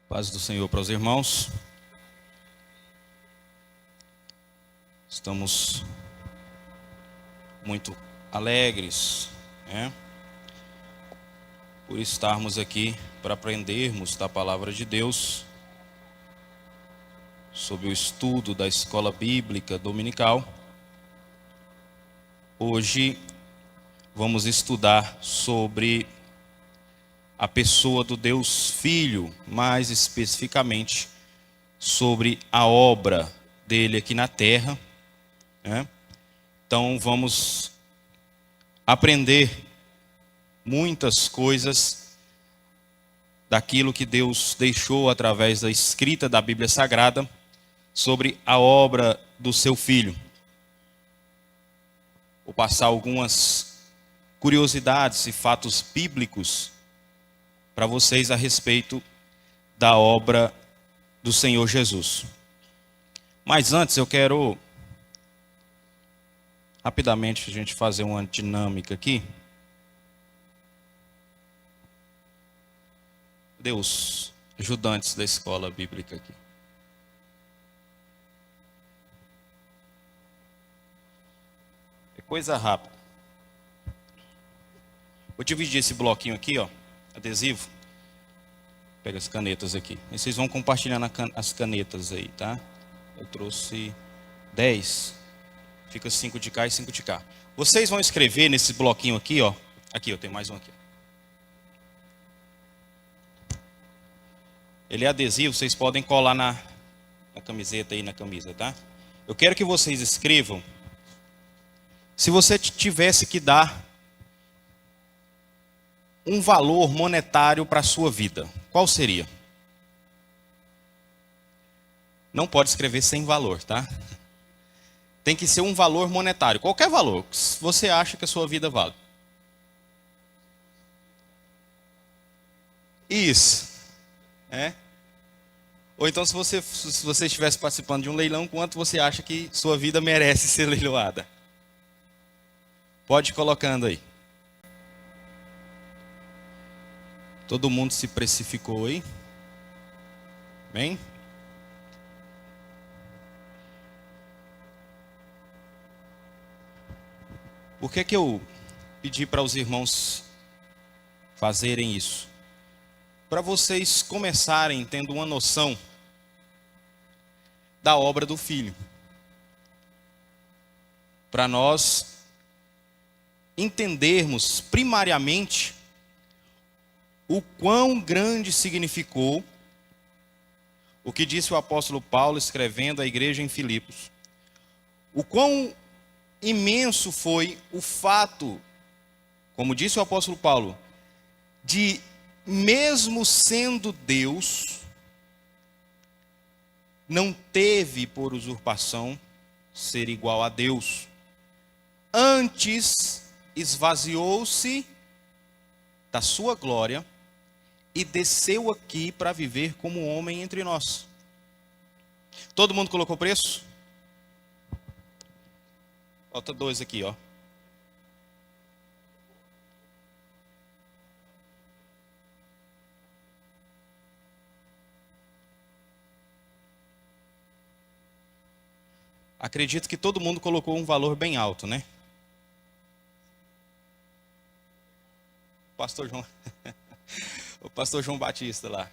Paz do Senhor para os irmãos. Estamos muito alegres, né? Por estarmos aqui para aprendermos da palavra de Deus, sobre o estudo da escola bíblica dominical. Hoje vamos estudar sobre a pessoa do Deus Filho, mais especificamente sobre a obra dele aqui na terra, né? Então vamos aprender muitas coisas daquilo que Deus deixou através da escrita da Bíblia Sagrada sobre a obra do seu Filho. Vou passar algumas curiosidades e fatos bíblicos para vocês a respeito da obra do Senhor Jesus. Mas antes eu quero rapidamente a gente fazer uma dinâmica aqui. Deus, ajudantes da escola bíblica aqui. É coisa rápida. Vou dividir esse bloquinho aqui, ó, adesivo. Pega as canetas aqui. E vocês vão compartilhando as canetas aí, tá? Eu trouxe 10. Fica 5 de cá e 5 de cá. Vocês vão escrever nesse bloquinho aqui, ó. Aqui, eu tenho mais um aqui. Ele é adesivo, vocês podem colar na camiseta aí, na camisa, tá? Eu quero que vocês escrevam. Se você tivesse que dar um valor monetário para a sua vida, qual seria? Não pode escrever sem valor, tá? Tem que ser um valor monetário, qualquer valor que você acha que a sua vida vale. Isso. É? Ou então se você estivesse participando de um leilão, quanto você acha que sua vida merece ser leiloada? Pode ir colocando aí. Todo mundo se precificou aí? Bem? Por que eu pedi para os irmãos fazerem isso? Para vocês começarem tendo uma noção da obra do Filho. Para nós entendermos primariamente o quão grande significou o que disse o apóstolo Paulo escrevendo à igreja em Filipos. O quão imenso foi o fato, como disse o apóstolo Paulo, de mesmo sendo Deus, não teve por usurpação ser igual a Deus. Antes esvaziou-se da sua glória e desceu aqui para viver como homem entre nós. Todo mundo colocou preço? Falta 2 aqui, ó. Acredito que todo mundo colocou um valor bem alto, né? Pastor João. O pastor João Batista lá.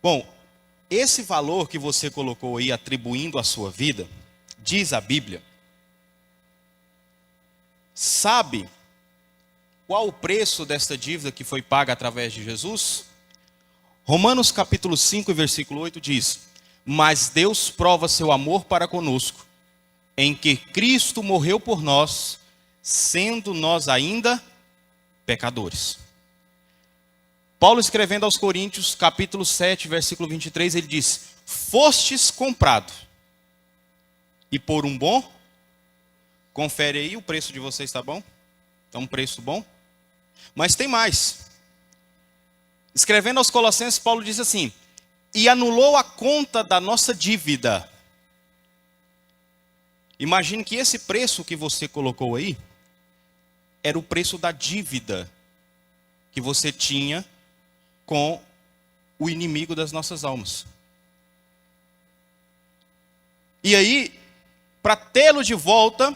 Bom, esse valor que você colocou aí atribuindo à sua vida, diz a Bíblia, sabe qual o preço desta dívida que foi paga através de Jesus? Romanos capítulo 5, versículo 8 diz: mas Deus prova seu amor para conosco, em que Cristo morreu por nós, sendo nós ainda pecadores. Paulo escrevendo aos Coríntios, capítulo 7, versículo 23, ele diz: fostes comprado, e por um bom, confere aí, o preço de vocês está bom? Está um preço bom? Mas tem mais. Escrevendo aos Colossenses, Paulo diz assim: e anulou a conta da nossa dívida. Imagine que esse preço que você colocou aí era o preço da dívida que você tinha com o inimigo das nossas almas. E aí, para tê-lo de volta,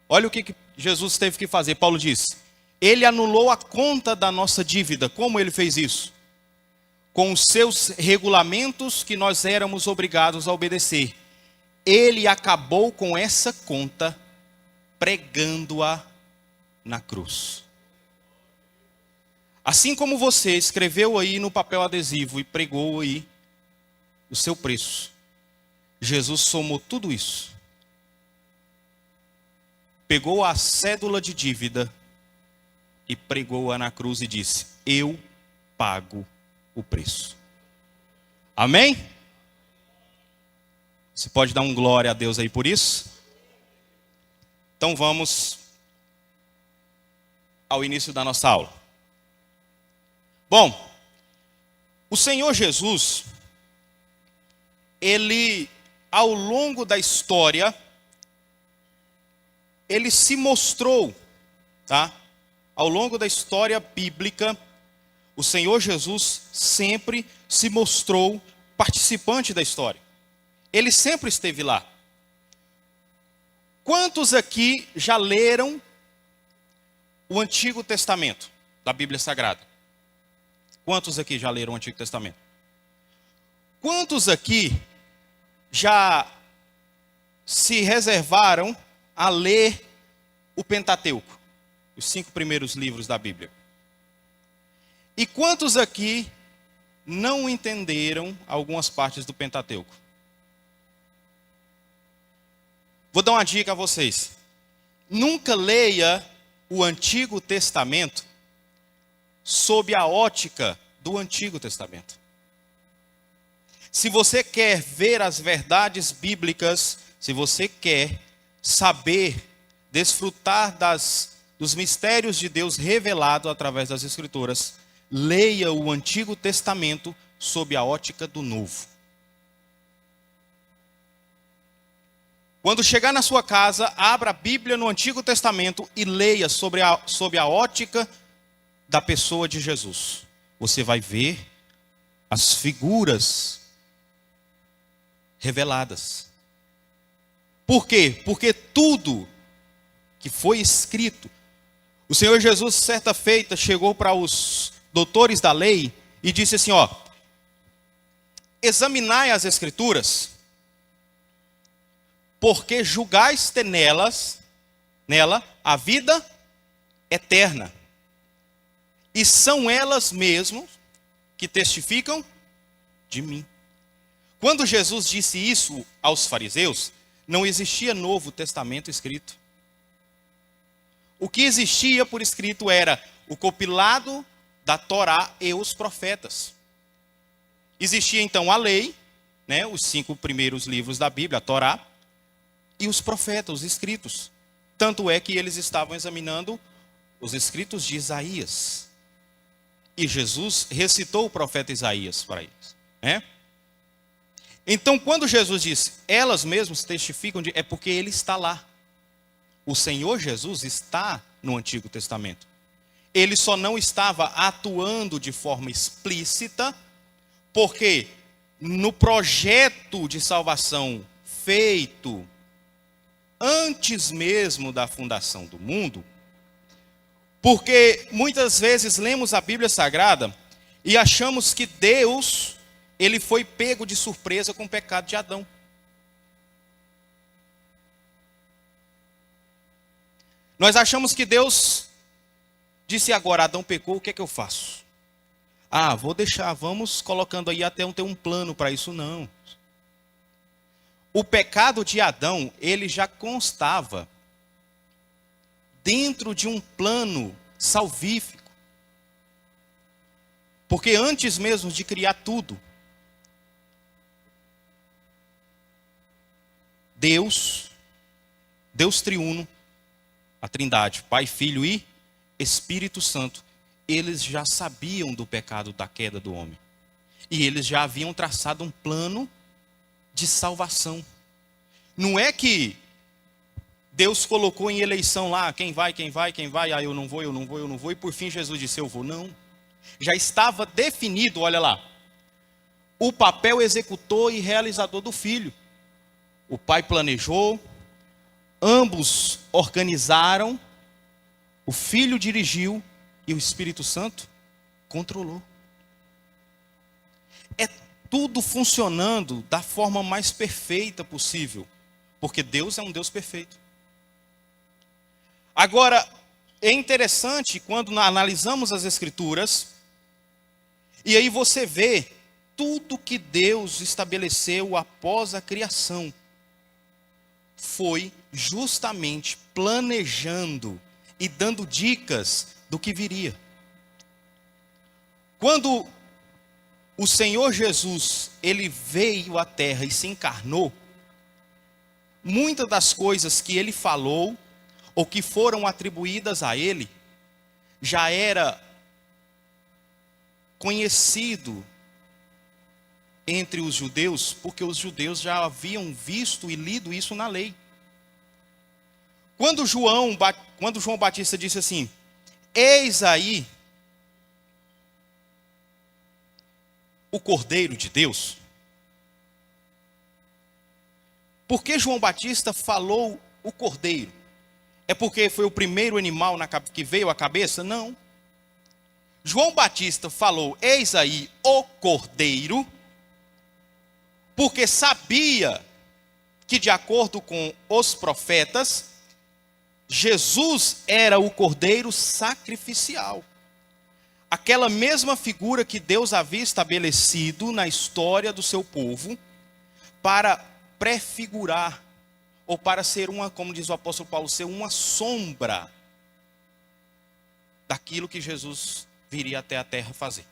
olha o que Jesus teve que fazer. Paulo diz: ele anulou a conta da nossa dívida. Como ele fez isso? Com os seus regulamentos que nós éramos obrigados a obedecer. Ele acabou com essa conta pregando-a na cruz. Assim como você escreveu aí no papel adesivo e pregou aí o seu preço, Jesus somou tudo isso. Pegou a cédula de dívida e pregou-a na cruz e disse: eu pago o preço. Amém? Você pode dar um glória a Deus aí por isso? Então vamos ao início da nossa aula. Bom, o Senhor Jesus, ele, ao longo da história, ele se mostrou, tá? Ao longo da história bíblica, o Senhor Jesus sempre se mostrou participante da história. Ele sempre esteve lá. Quantos aqui já leram o Antigo Testamento da Bíblia Sagrada? Quantos aqui já leram o Antigo Testamento? Quantos aqui já se reservaram a ler o Pentateuco, os 5 primeiros livros da Bíblia? E quantos aqui não entenderam algumas partes do Pentateuco? Vou dar uma dica a vocês. Nunca leia o Antigo Testamento sob a ótica do Antigo Testamento. Se você quer ver as verdades bíblicas, se você quer saber, desfrutar dos mistérios de Deus revelados através das Escrituras, leia o Antigo Testamento sob a ótica do Novo. Quando chegar na sua casa, abra a Bíblia no Antigo Testamento e leia sob a ótica da pessoa de Jesus. Você vai ver as figuras reveladas. Por quê? Porque tudo que foi escrito, o Senhor Jesus, certa feita, chegou para os doutores da lei e disse assim: ó, examinai as Escrituras, porque julgais ter nela a vida eterna. E são elas mesmas que testificam de mim. Quando Jesus disse isso aos fariseus, não existia Novo Testamento escrito. O que existia por escrito era o compilado da Torá e os profetas. Existia então a lei, né, os 5 primeiros livros da Bíblia, a Torá, e os profetas, os escritos. Tanto é que eles estavam examinando os escritos de Isaías. E Jesus recitou o profeta Isaías para eles, né? Então, quando Jesus disse, elas mesmas testificam, é porque ele está lá. O Senhor Jesus está no Antigo Testamento. Ele só não estava atuando de forma explícita, porque no projeto de salvação feito antes mesmo da fundação do mundo, porque muitas vezes lemos a Bíblia Sagrada e achamos que Deus, ele foi pego de surpresa com o pecado de Adão. Nós achamos que Deus disse: agora Adão pecou, o que é que eu faço? Ah, vou deixar, vamos colocando aí até ter um plano para isso. Não. O pecado de Adão, ele já constava dentro de um plano salvífico. Porque antes mesmo de criar tudo, Deus triuno, a Trindade, Pai, Filho e Espírito Santo, eles já sabiam do pecado, da queda do homem. E eles já haviam traçado um plano de salvação. Não é que Deus colocou em eleição lá, quem vai, ah, eu não vou, e por fim Jesus disse, eu vou. Não, já estava definido, olha lá, o papel executor e realizador do Filho. O Pai planejou, ambos organizaram, o Filho dirigiu e o Espírito Santo controlou. É tudo funcionando da forma mais perfeita possível, porque Deus é um Deus perfeito. Agora, é interessante quando analisamos as Escrituras, e aí você vê tudo que Deus estabeleceu após a criação, foi justamente planejando e dando dicas do que viria. Quando o Senhor Jesus, ele veio à terra e se encarnou, muitas das coisas que ele falou, ou que foram atribuídas a ele, já era conhecido entre os judeus, porque os judeus já haviam visto e lido isso na lei. Quando João Batista disse assim, eis aí o Cordeiro de Deus. Por que João Batista falou o Cordeiro? É porque foi o primeiro animal que veio à cabeça? Não. João Batista falou, eis aí o Cordeiro, porque sabia que, de acordo com os profetas, Jesus era o Cordeiro sacrificial. Aquela mesma figura que Deus havia estabelecido na história do seu povo, para prefigurar, ou para ser uma, como diz o apóstolo Paulo, ser uma sombra daquilo que Jesus viria até a terra fazer.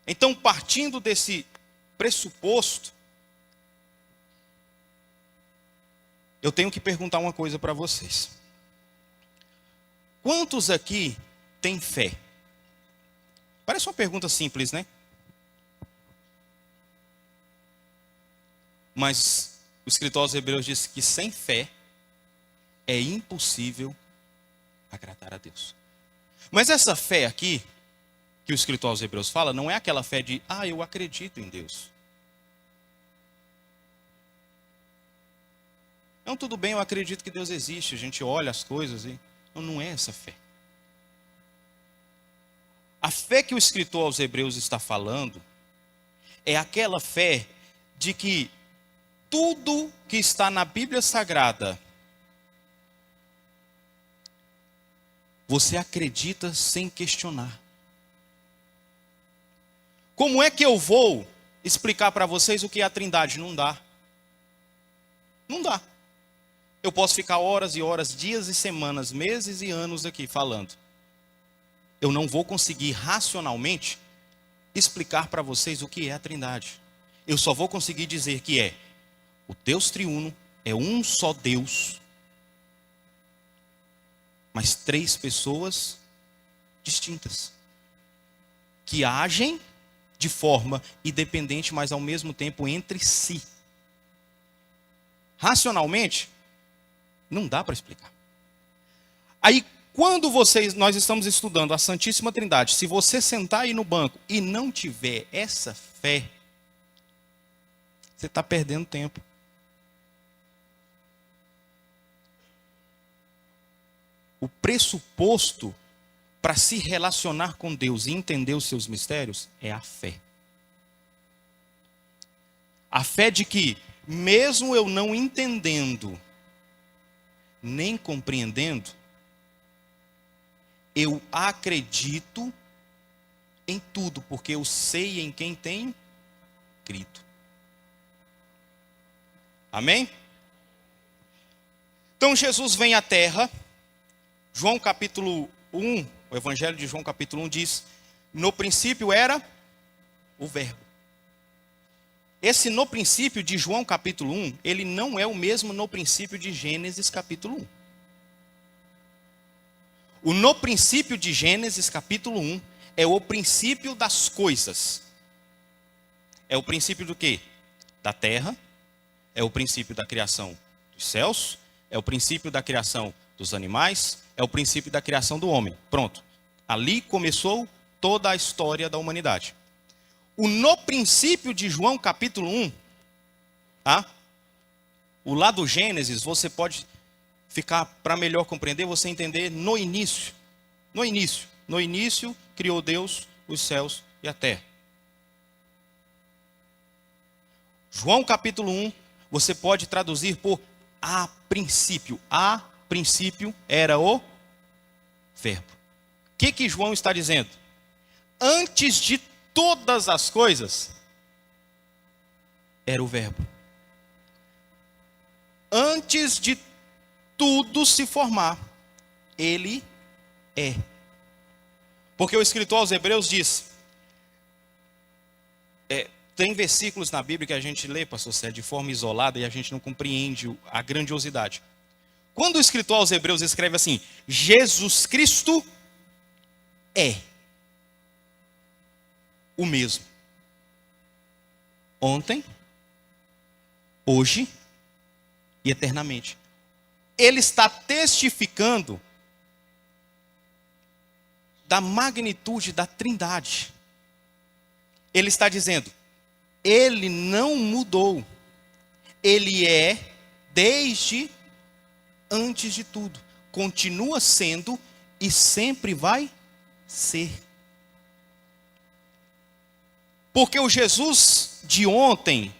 Então, partindo desse pressuposto, eu tenho que perguntar uma coisa para vocês. Quantos aqui têm fé? Parece uma pergunta simples, né? Mas o escritor aos Hebreus diz que sem fé é impossível agradar a Deus. Mas essa fé aqui, que o escritor aos Hebreus fala, não é aquela fé de, eu acredito em Deus. Não, tudo bem, eu acredito que Deus existe, a gente olha as coisas e... Não é essa fé. A fé que o escritor aos Hebreus está falando é aquela fé de que tudo que está na Bíblia Sagrada, você acredita sem questionar. Como é que eu vou explicar para vocês o que é a Trindade? Não dá. Não dá. Eu posso ficar horas e horas, dias e semanas, meses e anos aqui falando. Eu não vou conseguir racionalmente explicar para vocês o que é a Trindade. Eu só vou conseguir dizer que é o Deus triuno, é um só Deus, mas três pessoas distintas, que agem de forma independente, mas ao mesmo tempo entre si. Racionalmente, não dá para explicar. Aí, quando nós estamos estudando a Santíssima Trindade, se você sentar aí no banco e não tiver essa fé, você está perdendo tempo. O pressuposto para se relacionar com Deus e entender os seus mistérios é a fé. A fé de que, mesmo eu não entendendo, nem compreendendo, eu acredito em tudo, porque eu sei em quem tenho crido. Amém? Então Jesus vem à terra. João capítulo 1, o Evangelho de João capítulo 1 diz, no princípio era o Verbo. Esse no princípio de João capítulo 1, ele não é o mesmo no princípio de Gênesis capítulo 1. O no princípio de Gênesis capítulo 1 é o princípio das coisas. É o princípio do quê? Da terra, é o princípio da criação dos céus, é o princípio da criação dos animais, é o princípio da criação do homem. Pronto. Ali começou toda a história da humanidade. No princípio de João capítulo 1, tá? O lá do Gênesis, você pode ficar, para melhor compreender, você entender no início. No início. No início, criou Deus os céus e a terra. João capítulo 1, você pode traduzir por a princípio. A princípio era o verbo. O que João está dizendo? Antes de todas as coisas, era o verbo. Antes de tudo se formar, ele é. Porque o escritor aos Hebreus diz, tem versículos na Bíblia que a gente lê, pastor Sérgio, de forma isolada e a gente não compreende a grandiosidade. Quando o escritor aos Hebreus escreve assim, Jesus Cristo é o mesmo. Ontem, hoje e eternamente. Ele está testificando da magnitude da Trindade. Ele está dizendo, ele não mudou. Ele é desde antes de tudo. Continua sendo e sempre vai ser. Porque o Jesus de ontem,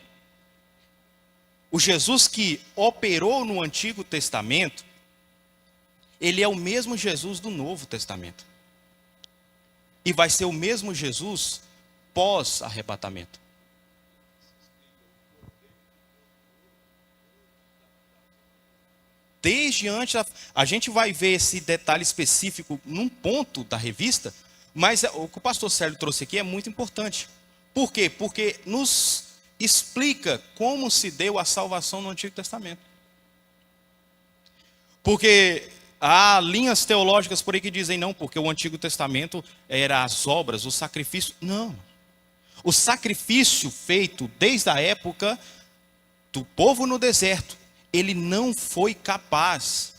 o Jesus que operou no Antigo Testamento, ele é o mesmo Jesus do Novo Testamento. E vai ser o mesmo Jesus pós-arrebatamento. Desde antes, a gente vai ver esse detalhe específico num ponto da revista, mas o que o pastor Sérgio trouxe aqui é muito importante. Por quê? Porque nos explica como se deu a salvação no Antigo Testamento. Porque há linhas teológicas por aí que dizem não, porque o Antigo Testamento era as obras, o sacrifício. Não. O sacrifício feito desde a época do povo no deserto, ele não foi capaz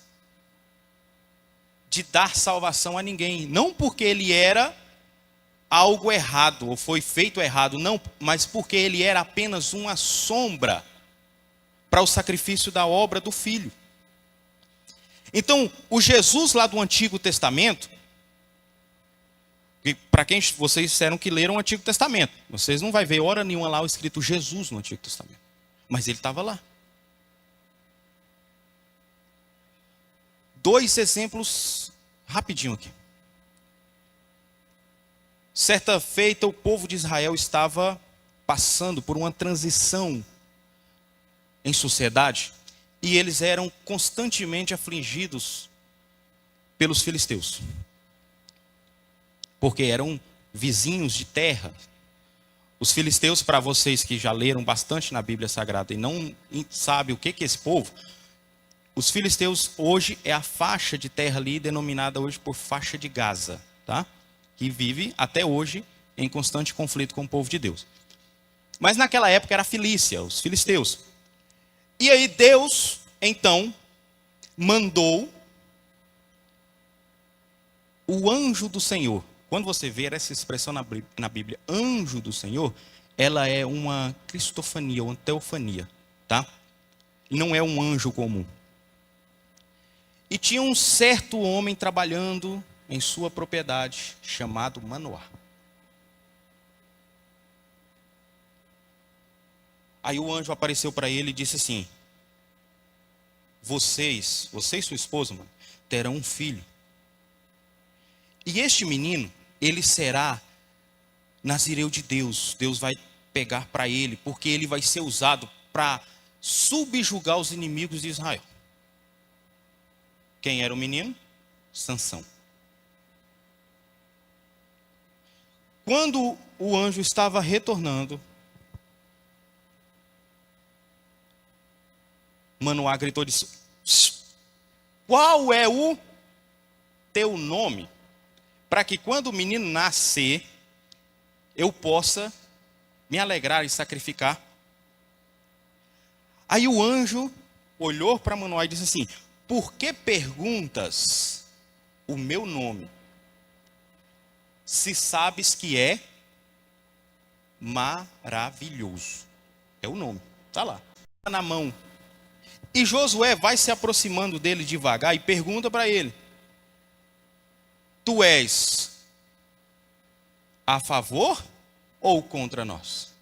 de dar salvação a ninguém. Não porque ele era algo errado, ou foi feito errado, não, mas porque ele era apenas uma sombra para o sacrifício da obra do Filho. Então, o Jesus lá do Antigo Testamento, para quem vocês disseram que leram o Antigo Testamento, vocês não vão ver hora nenhuma lá o escrito Jesus no Antigo Testamento, mas ele estava lá. Dois exemplos rapidinho aqui. Certa feita, o povo de Israel estava passando por uma transição em sociedade e eles eram constantemente afligidos pelos filisteus, porque eram vizinhos de terra. Os filisteus, para vocês que já leram bastante na Bíblia Sagrada e não sabem o que é esse povo, os filisteus hoje é a faixa de terra ali, denominada hoje por faixa de Gaza, tá? Que vive até hoje em constante conflito com o povo de Deus. Mas naquela época era a Filícia, os filisteus. E aí Deus, então, mandou o anjo do Senhor. Quando você vê essa expressão na Bíblia, anjo do Senhor, ela é uma cristofania, uma teofania, tá? Não é um anjo comum. E tinha um certo homem trabalhando em sua propriedade, chamado Manoá. Aí o anjo apareceu para ele e disse assim, você e sua esposa, mano, terão um filho. E este menino, ele será nazireu de Deus. Deus vai pegar para ele, porque ele vai ser usado para subjugar os inimigos de Israel. Quem era o menino? Sansão. Quando o anjo estava retornando, Manoá gritou e disse, qual é o teu nome? Para que quando o menino nascer, eu possa me alegrar e sacrificar. Aí o anjo olhou para Manoá e disse assim, Por que perguntas o meu nome, se sabes que é maravilhoso? É o nome, está lá, tá na mão. E Josué vai se aproximando dele devagar e pergunta para ele: tu és a favor ou contra nós?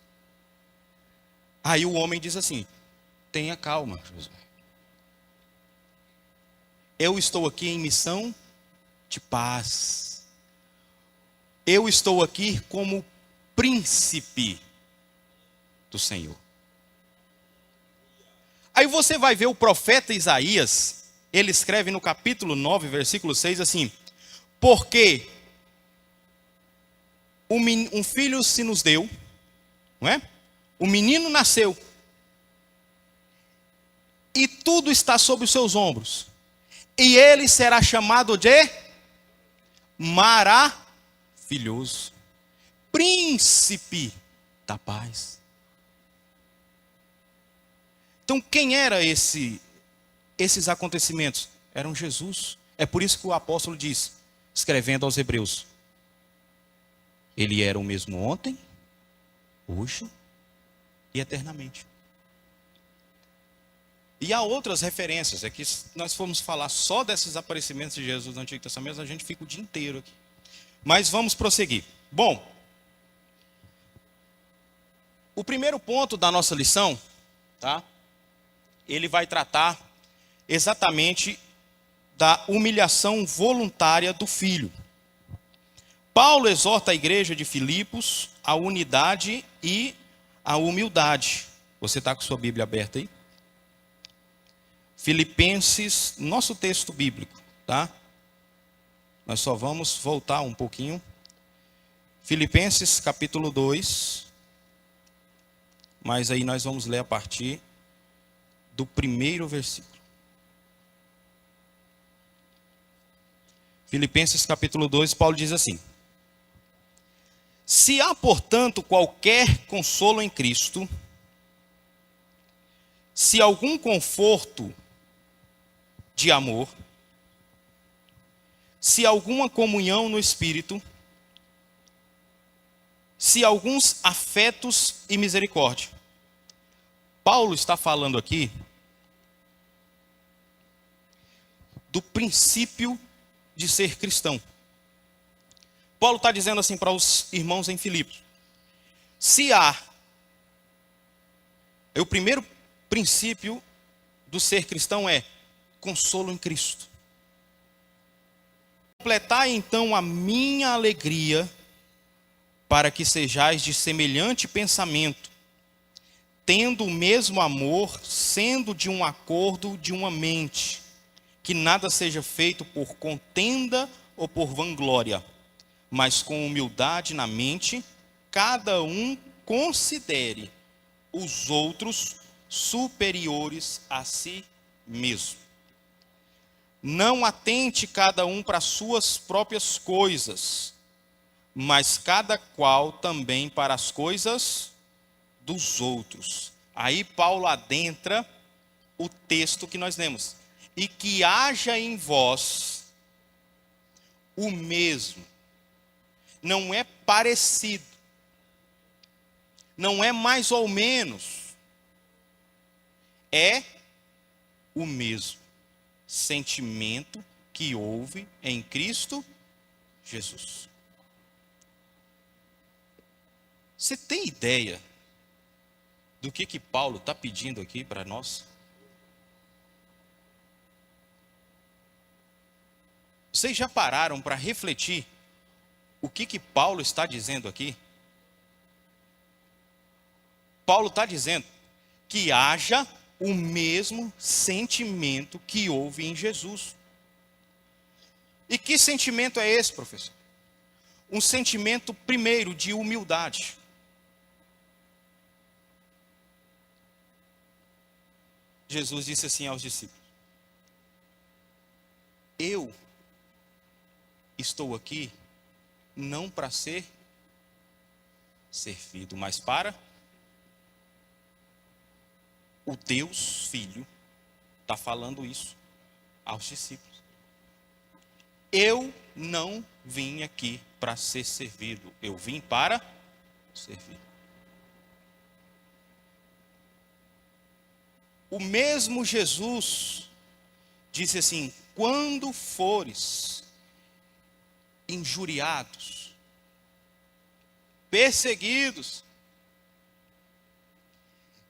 Aí o homem diz assim: tenha calma, Josué. Eu estou aqui em missão de paz. Eu estou aqui como príncipe do Senhor. Aí você vai ver o profeta Isaías, ele escreve no capítulo 9, versículo 6 assim: porque um filho se nos deu, não é? O menino nasceu, e tudo está sobre os seus ombros, e ele será chamado de maravilhoso, príncipe da paz. Então, quem era esses acontecimentos? Eram Jesus. É por isso que o apóstolo diz, escrevendo aos Hebreus: ele era o mesmo ontem, hoje e eternamente. E há outras referências. É que se nós formos falar só desses aparecimentos de Jesus no Antigo Testamento, a gente fica o dia inteiro aqui. Mas vamos prosseguir. Bom, o primeiro ponto da nossa lição, tá? Ele vai tratar exatamente da humilhação voluntária do filho. Paulo exorta a igreja de Filipos à unidade e à humildade. Você está com sua Bíblia aberta aí? Filipenses, nosso texto bíblico, tá? Nós só vamos voltar um pouquinho. Filipenses capítulo 2. Mas aí nós vamos ler a partir do primeiro versículo. Filipenses capítulo 2, Paulo diz assim: se há, portanto, qualquer consolo em Cristo, se algum conforto de amor, se alguma comunhão no Espírito, se alguns afetos e misericórdia. Paulo está falando aqui do princípio de ser cristão. Paulo está dizendo assim para os irmãos em Filipos: se há, o primeiro princípio do ser cristão é consolo em Cristo. Completai então a minha alegria, para que sejais de semelhante pensamento, tendo o mesmo amor, sendo de um acordo de uma mente, que nada seja feito por contenda ou por vanglória, mas com humildade na mente, cada um considere os outros superiores a si mesmo. Não atente cada um para as suas próprias coisas, mas cada qual também para as coisas dos outros. Aí Paulo adentra o texto que nós lemos: e que haja em vós o mesmo. Não é parecido, não é mais ou menos, é o mesmo sentimento que houve em Cristo Jesus. Você tem ideia do que Paulo está pedindo aqui para nós? Vocês já pararam para refletir o que Paulo está dizendo aqui? Paulo está dizendo que haja o mesmo sentimento que houve em Jesus. E que sentimento é esse, professor? Um sentimento, primeiro, de humildade. Jesus disse assim aos discípulos: eu estou aqui não para ser servido, mas para o Deus Filho está falando isso. aos discípulos. Eu não vim aqui para ser servido, eu vim para servir. O mesmo Jesus disse assim: quando fores injuriados, perseguidos,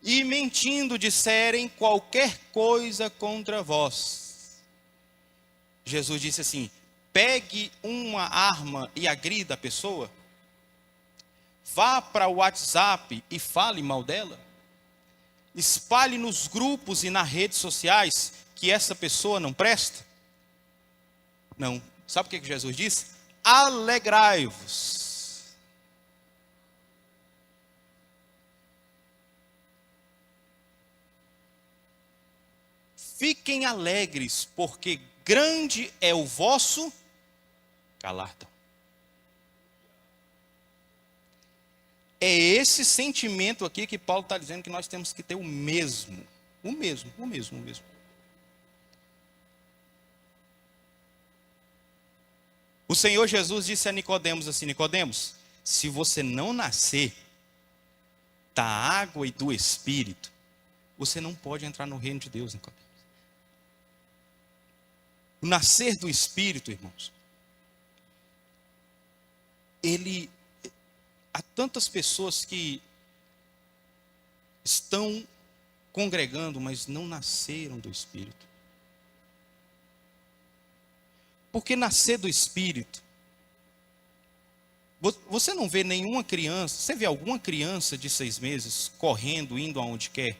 e mentindo disserem qualquer coisa contra vós. Jesus disse assim: pegue uma arma e agrida a pessoa. Vá para o WhatsApp e fale mal dela. Espalhe nos grupos e nas redes sociais que essa pessoa não presta. Não. Sabe o que Jesus disse? Alegrai-vos. Fiquem alegres, porque grande é o vosso galardão. É esse sentimento aqui que Paulo está dizendo que nós temos que ter o mesmo. O mesmo. O Senhor Jesus disse a Nicodemos assim: Nicodemos, se você não nascer da água e do Espírito, você não pode entrar no reino de Deus, Nicodemos. O nascer do Espírito, irmãos, há tantas pessoas que estão congregando, mas não nasceram do Espírito. Porque nascer do Espírito, você não vê nenhuma criança, você vê alguma criança de 6 meses correndo, indo aonde quer?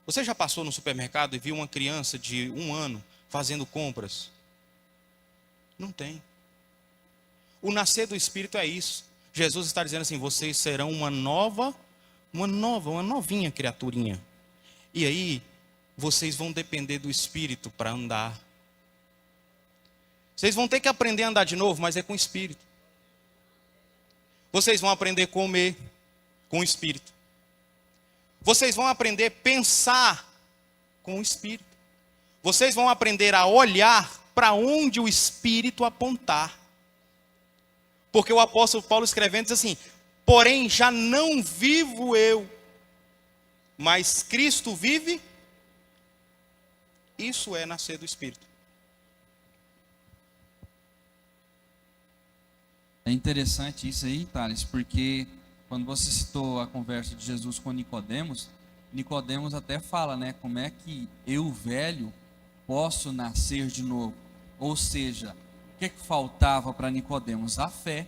Você já passou no supermercado e viu uma criança de 1 ano fazendo compras? Não tem. O nascer do Espírito é isso. Jesus está dizendo assim: vocês serão uma novinha criaturinha. E aí, vocês vão depender do Espírito para andar. Vocês vão ter que aprender a andar de novo, mas é com o Espírito. Vocês vão aprender a comer com o Espírito. Vocês vão aprender a pensar com o Espírito. Vocês vão aprender a olhar para onde o Espírito apontar. Porque o apóstolo Paulo escrevendo diz assim: porém já não vivo eu, mas Cristo vive. Isso é nascer do Espírito. É interessante isso aí, Thales, porque quando você citou a conversa de Jesus com Nicodemos, Nicodemos até fala, né, como é que eu, velho, posso nascer de novo? Ou seja, o que faltava para Nicodemos? A fé.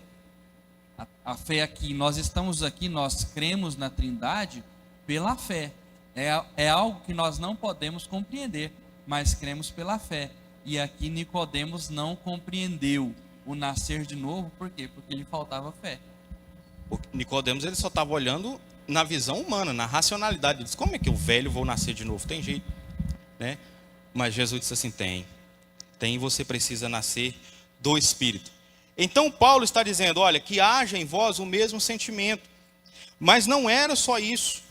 A fé aqui, nós estamos aqui, nós cremos na Trindade pela fé. É algo que nós não podemos compreender, mas cremos pela fé. E aqui Nicodemos não compreendeu o nascer de novo, por quê? Porque lhe faltava fé. O Nicodemos, ele só estava olhando na visão humana, na racionalidade. Ele disse: como é que o velho vou nascer de novo? Tem jeito, né? Mas Jesus disse assim: tem, você precisa nascer do Espírito. Então Paulo está dizendo: olha, que haja em vós o mesmo sentimento. Mas não era só isso.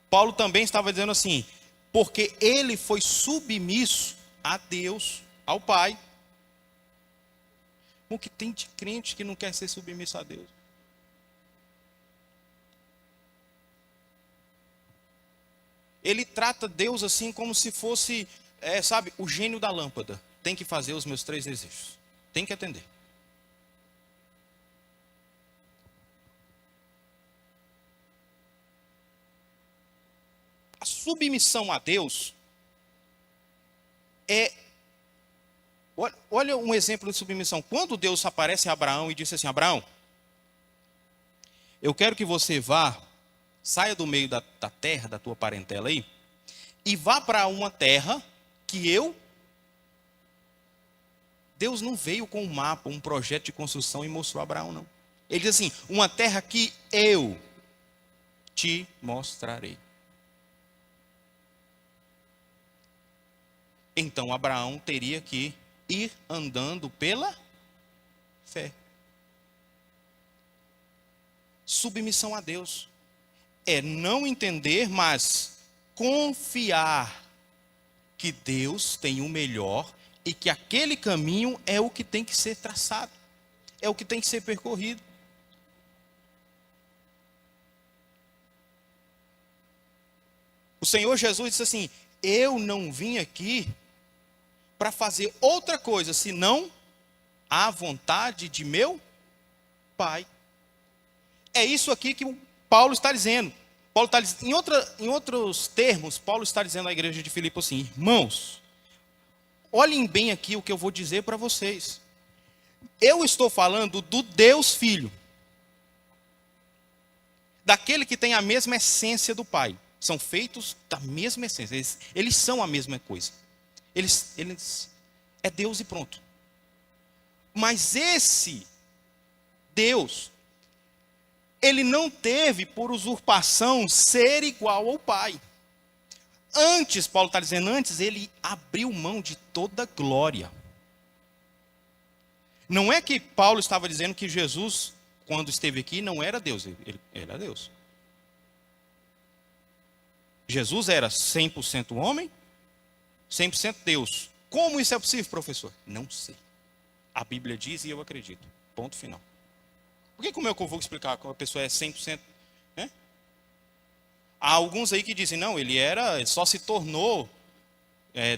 Paulo também estava dizendo assim: porque ele foi submisso a Deus, ao Pai. O que tem de crente que não quer ser submisso a Deus? Ele trata Deus assim como se fosse, sabe, o gênio da lâmpada. Tem que fazer os meus 3 desejos. Tem que atender. A submissão a Deus olha um exemplo de submissão. Quando Deus aparece a Abraão e disse assim: Abraão, eu quero que você saia do meio da terra, da tua parentela aí, e vá para uma terra que Deus não veio com um mapa, um projeto de construção e mostrou a Abraão, não. Ele diz assim: uma terra que eu te mostrarei. Então Abraão teria que ir andando pela fé. Submissão a Deus é não entender, mas confiar que Deus tem o melhor e que aquele caminho é o que tem que ser traçado, é o que tem que ser percorrido. O Senhor Jesus disse assim: eu não vim aqui para fazer outra coisa senão a vontade de meu Pai. É isso aqui que o Paulo está dizendo. Paulo está dizendo, em outros termos, Paulo está dizendo à igreja de Filipe assim: irmãos, olhem bem aqui o que eu vou dizer para vocês. Eu estou falando do Deus Filho, daquele que tem a mesma essência do Pai. São feitos da mesma essência, eles são a mesma coisa. Eles é Deus e pronto. Mas esse Deus, ele não teve por usurpação ser igual ao Pai. Antes, Paulo está dizendo, antes ele abriu mão de toda glória. Não é que Paulo estava dizendo que Jesus, quando esteve aqui, não era Deus, ele era Deus. Jesus era 100% homem, 100% Deus. Como isso é possível, professor? Não sei. A Bíblia diz e eu acredito. Ponto final. Por que como é que eu vou explicar que uma pessoa é 100%? Né? Há alguns aí que dizem, não, ele só se tornou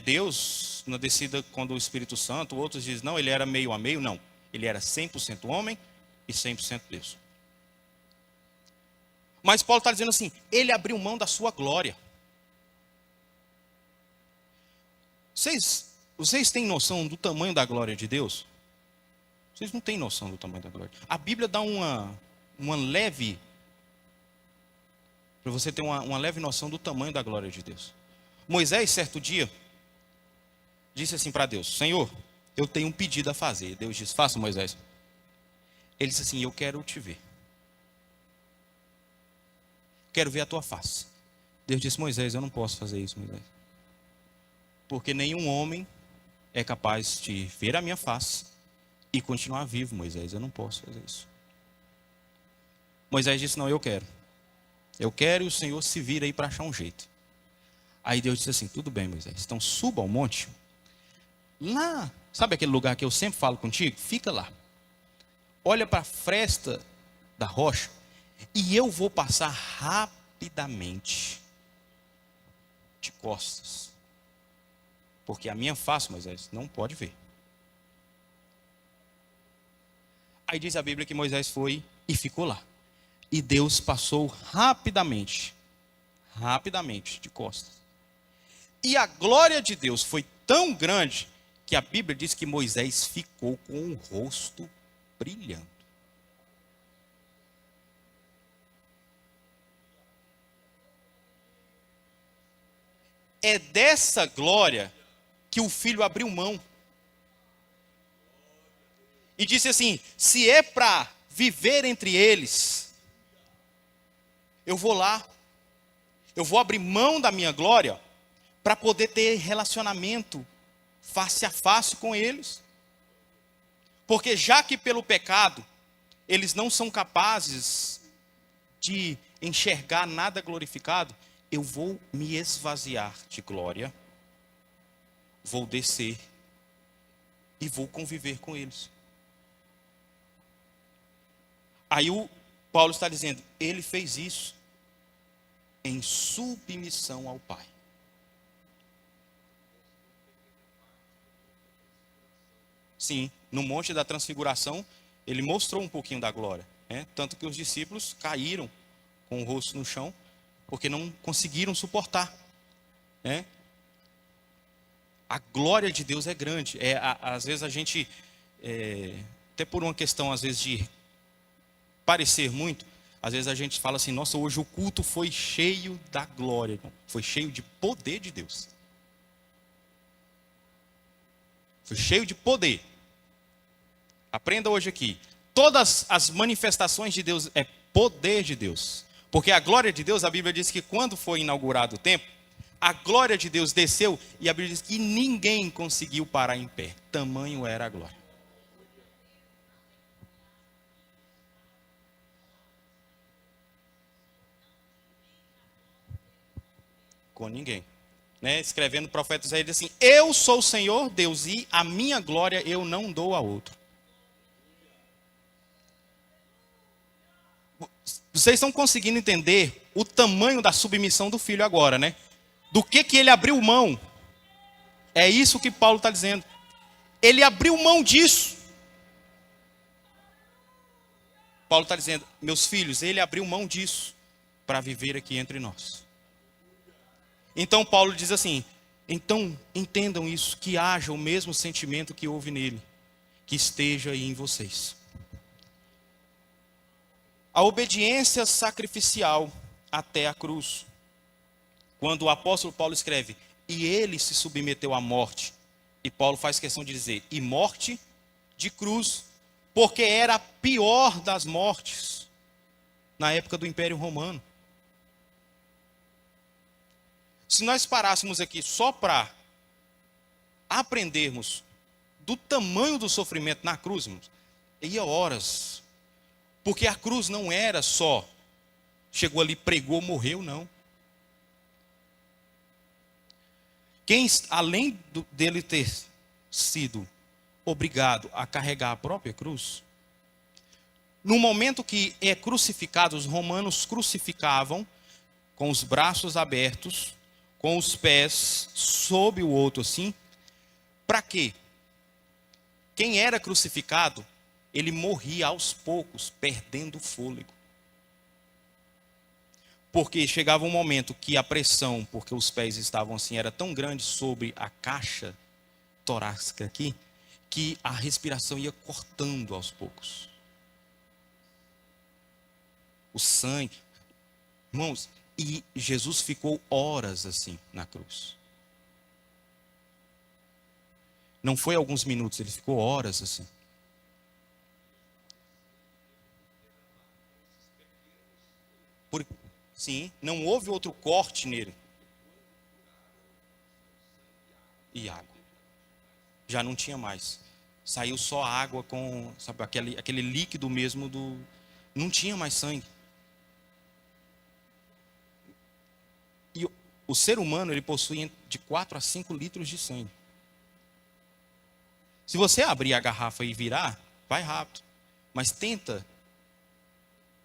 Deus na descida quando o Espírito Santo. Outros dizem, não, ele era meio a meio. Não, ele era 100% homem e 100% Deus. Mas Paulo está dizendo assim, ele abriu mão da sua glória. Vocês têm noção do tamanho da glória de Deus? Vocês não têm noção do tamanho da glória. A Bíblia dá uma leve, para você ter uma leve noção do tamanho da glória de Deus. Moisés, certo dia, disse assim para Deus: Senhor, eu tenho um pedido a fazer. Deus disse: faça, Moisés. Ele disse assim: eu quero te ver. Quero ver a tua face. Deus disse: Moisés, eu não posso fazer isso, Moisés. Porque nenhum homem é capaz de ver a minha face e continuar vivo, Moisés. Eu não posso fazer isso. Moisés disse: não, eu quero. Eu quero, e o Senhor se vira aí para achar um jeito. Aí Deus disse assim: tudo bem, Moisés. Então suba ao monte. Lá, sabe aquele lugar que eu sempre falo contigo? Fica lá. Olha para a fresta da rocha. E eu vou passar rapidamente de costas. Porque a minha face, Moisés, não pode ver. Aí diz a Bíblia que Moisés foi e ficou lá. E Deus passou rapidamente de costas. E a glória de Deus foi tão grande que a Bíblia diz que Moisés ficou com o rosto brilhando. É dessa glória que o filho abriu mão. E disse assim: se é para viver entre eles, eu vou lá. Eu vou abrir mão da minha glória para poder ter relacionamento face a face com eles. Porque já que pelo pecado eles não são capazes de enxergar nada glorificado, eu vou me esvaziar de glória, vou descer e vou conviver com eles. Aí o Paulo está dizendo, ele fez isso em submissão ao Pai. Sim, no Monte da Transfiguração, ele mostrou um pouquinho da glória, né? Tanto que os discípulos caíram com o rosto no chão, porque não conseguiram suportar, né? A glória de Deus é grande. Às vezes a gente, até por uma questão às vezes de parecer muito, às vezes a gente fala assim: nossa, hoje o culto foi cheio da glória, foi cheio de poder de Deus. Foi cheio de poder. Aprenda hoje aqui. Todas as manifestações de Deus é poder de Deus. Porque a glória de Deus, a Bíblia diz que quando foi inaugurado o templo, a glória de Deus desceu e a Bíblia diz que ninguém conseguiu parar em pé. Tamanho era a glória. com ninguém. Né? Escrevendo o profeta Isaías, diz assim: eu sou o Senhor Deus e a minha glória eu não dou a outro. Vocês estão conseguindo entender o tamanho da submissão do filho agora, né? Do que ele abriu mão. É isso que Paulo está dizendo. Ele abriu mão disso. Paulo está dizendo: meus filhos, ele abriu mão disso para viver aqui entre nós. Então Paulo diz assim: então entendam isso, que haja o mesmo sentimento que houve nele, que esteja aí em vocês. A obediência sacrificial até a cruz. Quando o apóstolo Paulo escreve: e ele se submeteu à morte. E Paulo faz questão de dizer: e morte de cruz, porque era a pior das mortes na época do Império Romano. Se nós parássemos aqui só para aprendermos do tamanho do sofrimento na cruz, irmãos, ia horas. Porque a cruz não era só, chegou ali, pregou, morreu, não. Quem, além dele ter sido obrigado a carregar a própria cruz, no momento que é crucificado, os romanos crucificavam com os braços abertos, com os pés sob o outro assim. Para quê? Quem era crucificado, ele morria aos poucos, perdendo o fôlego. Porque chegava um momento que a pressão, porque os pés estavam assim, era tão grande sobre a caixa torácica aqui, que a respiração ia cortando aos poucos. O sangue. Irmãos, e Jesus ficou horas assim na cruz. Não foi alguns minutos, ele ficou horas assim. Sim, não houve outro corte nele. E água. Já não tinha mais. Saiu só água com, sabe, aquele líquido mesmo do... Não tinha mais sangue. E o ser humano, ele possui de 4 a 5 litros de sangue. Se você abrir a garrafa e virar, vai rápido. Mas tenta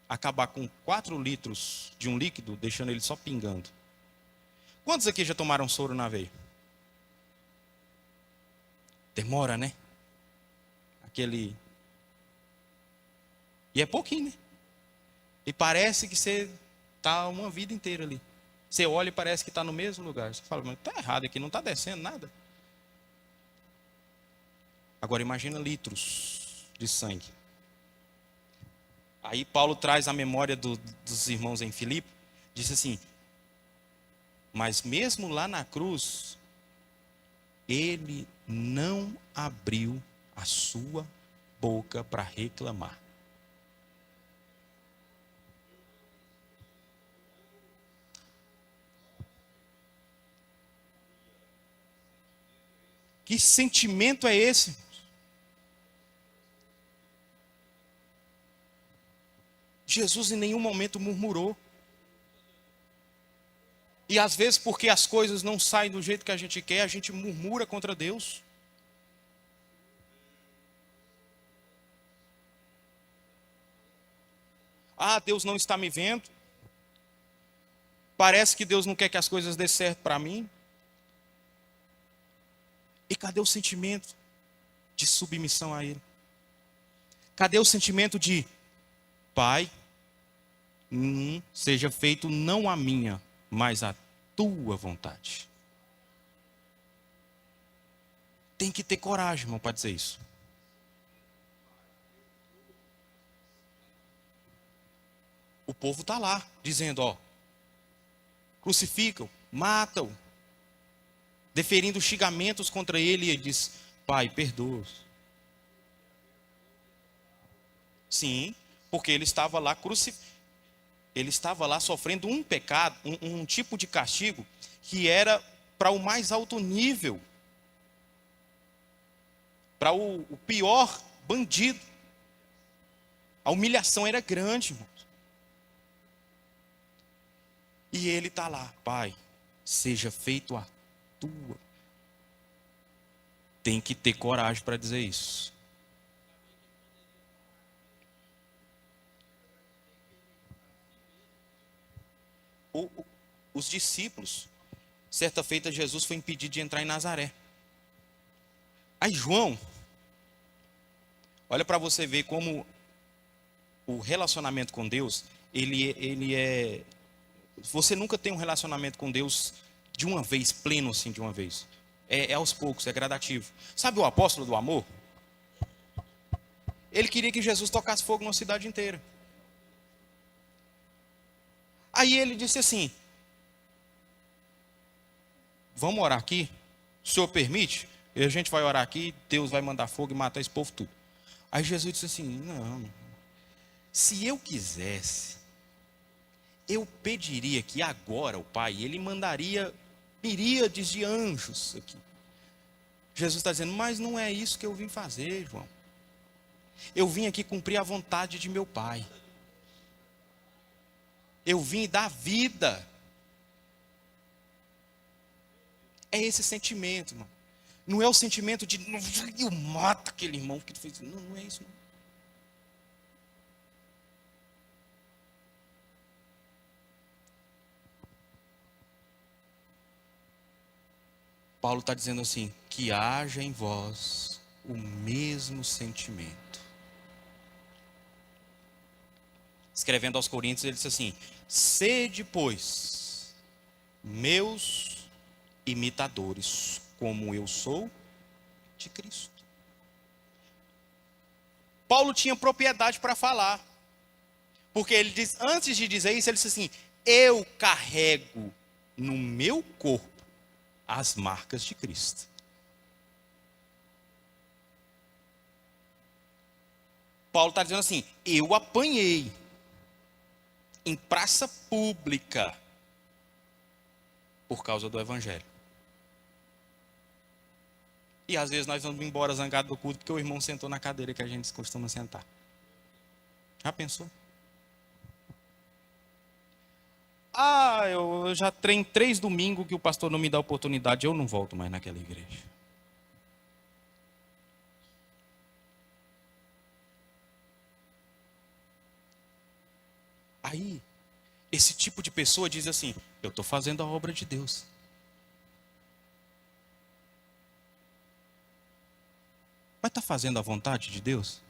acabar com 4 litros de um líquido, deixando ele só pingando. Quantos aqui já tomaram soro na veia? Demora, né? Aquele... E é pouquinho, né? E parece que você está uma vida inteira ali. Você olha e parece que está no mesmo lugar. Você fala, mas está errado aqui, não está descendo nada. Agora imagina litros de sangue. Aí Paulo traz a memória dos irmãos em Filipe, diz assim: mas mesmo lá na cruz, ele não abriu a sua boca para reclamar. Que sentimento é esse? Jesus em nenhum momento murmurou. E às vezes, porque as coisas não saem do jeito que a gente quer, a gente murmura contra Deus. Ah, Deus não está me vendo. Parece que Deus não quer que as coisas dê certo para mim. E cadê o sentimento de submissão a Ele? Cadê o sentimento de: Pai, seja feito não a minha, mas a tua vontade? Tem que ter coragem, irmão, para dizer isso. O povo está lá, dizendo, ó, crucificam, matam, deferindo xingamentos contra ele, e ele diz: Pai, perdoa-os. Sim, porque ele estava lá ele estava lá sofrendo um pecado, um tipo de castigo que era para o mais alto nível, para o pior bandido. A humilhação era grande, irmãos. E ele está lá: Pai, seja feito a tua. Tem que ter coragem para dizer isso. Os discípulos, certa feita Jesus foi impedido de entrar em Nazaré. Aí João, olha para você ver como o relacionamento com Deus, ele é... Você nunca tem um relacionamento com Deus de uma vez, pleno assim, de uma vez. É aos poucos, é gradativo. Sabe o apóstolo do amor? Ele queria que Jesus tocasse fogo na cidade inteira. Aí ele disse assim: vamos orar aqui? O senhor permite? E a gente vai orar aqui, Deus vai mandar fogo e matar esse povo tudo. Aí Jesus disse assim: não, se eu quisesse, eu pediria que agora o Pai, ele mandaria miríades de anjos aqui. Jesus está dizendo: mas não é isso que eu vim fazer, João. Eu vim aqui cumprir a vontade de meu Pai. Eu vim dar vida. É esse sentimento, irmão. Não é o sentimento de eu mato aquele irmão que fez. Não, não é isso, não. Paulo está dizendo assim: que haja em vós o mesmo sentimento. Escrevendo aos Coríntios, ele disse assim: sede, pois, meus imitadores, como eu sou de Cristo. Paulo tinha propriedade para falar, porque ele diz, antes de dizer isso, ele disse assim: eu carrego no meu corpo as marcas de Cristo. Paulo está dizendo assim: eu apanhei em praça pública por causa do Evangelho. E às vezes nós vamos embora zangados do culto porque o irmão sentou na cadeira que a gente costuma sentar. Já pensou? Ah, eu já treino 3 domingos que o pastor não me dá oportunidade, eu não volto mais naquela igreja. Aí, esse tipo de pessoa diz assim: eu estou fazendo a obra de Deus. Mas está fazendo a vontade de Deus?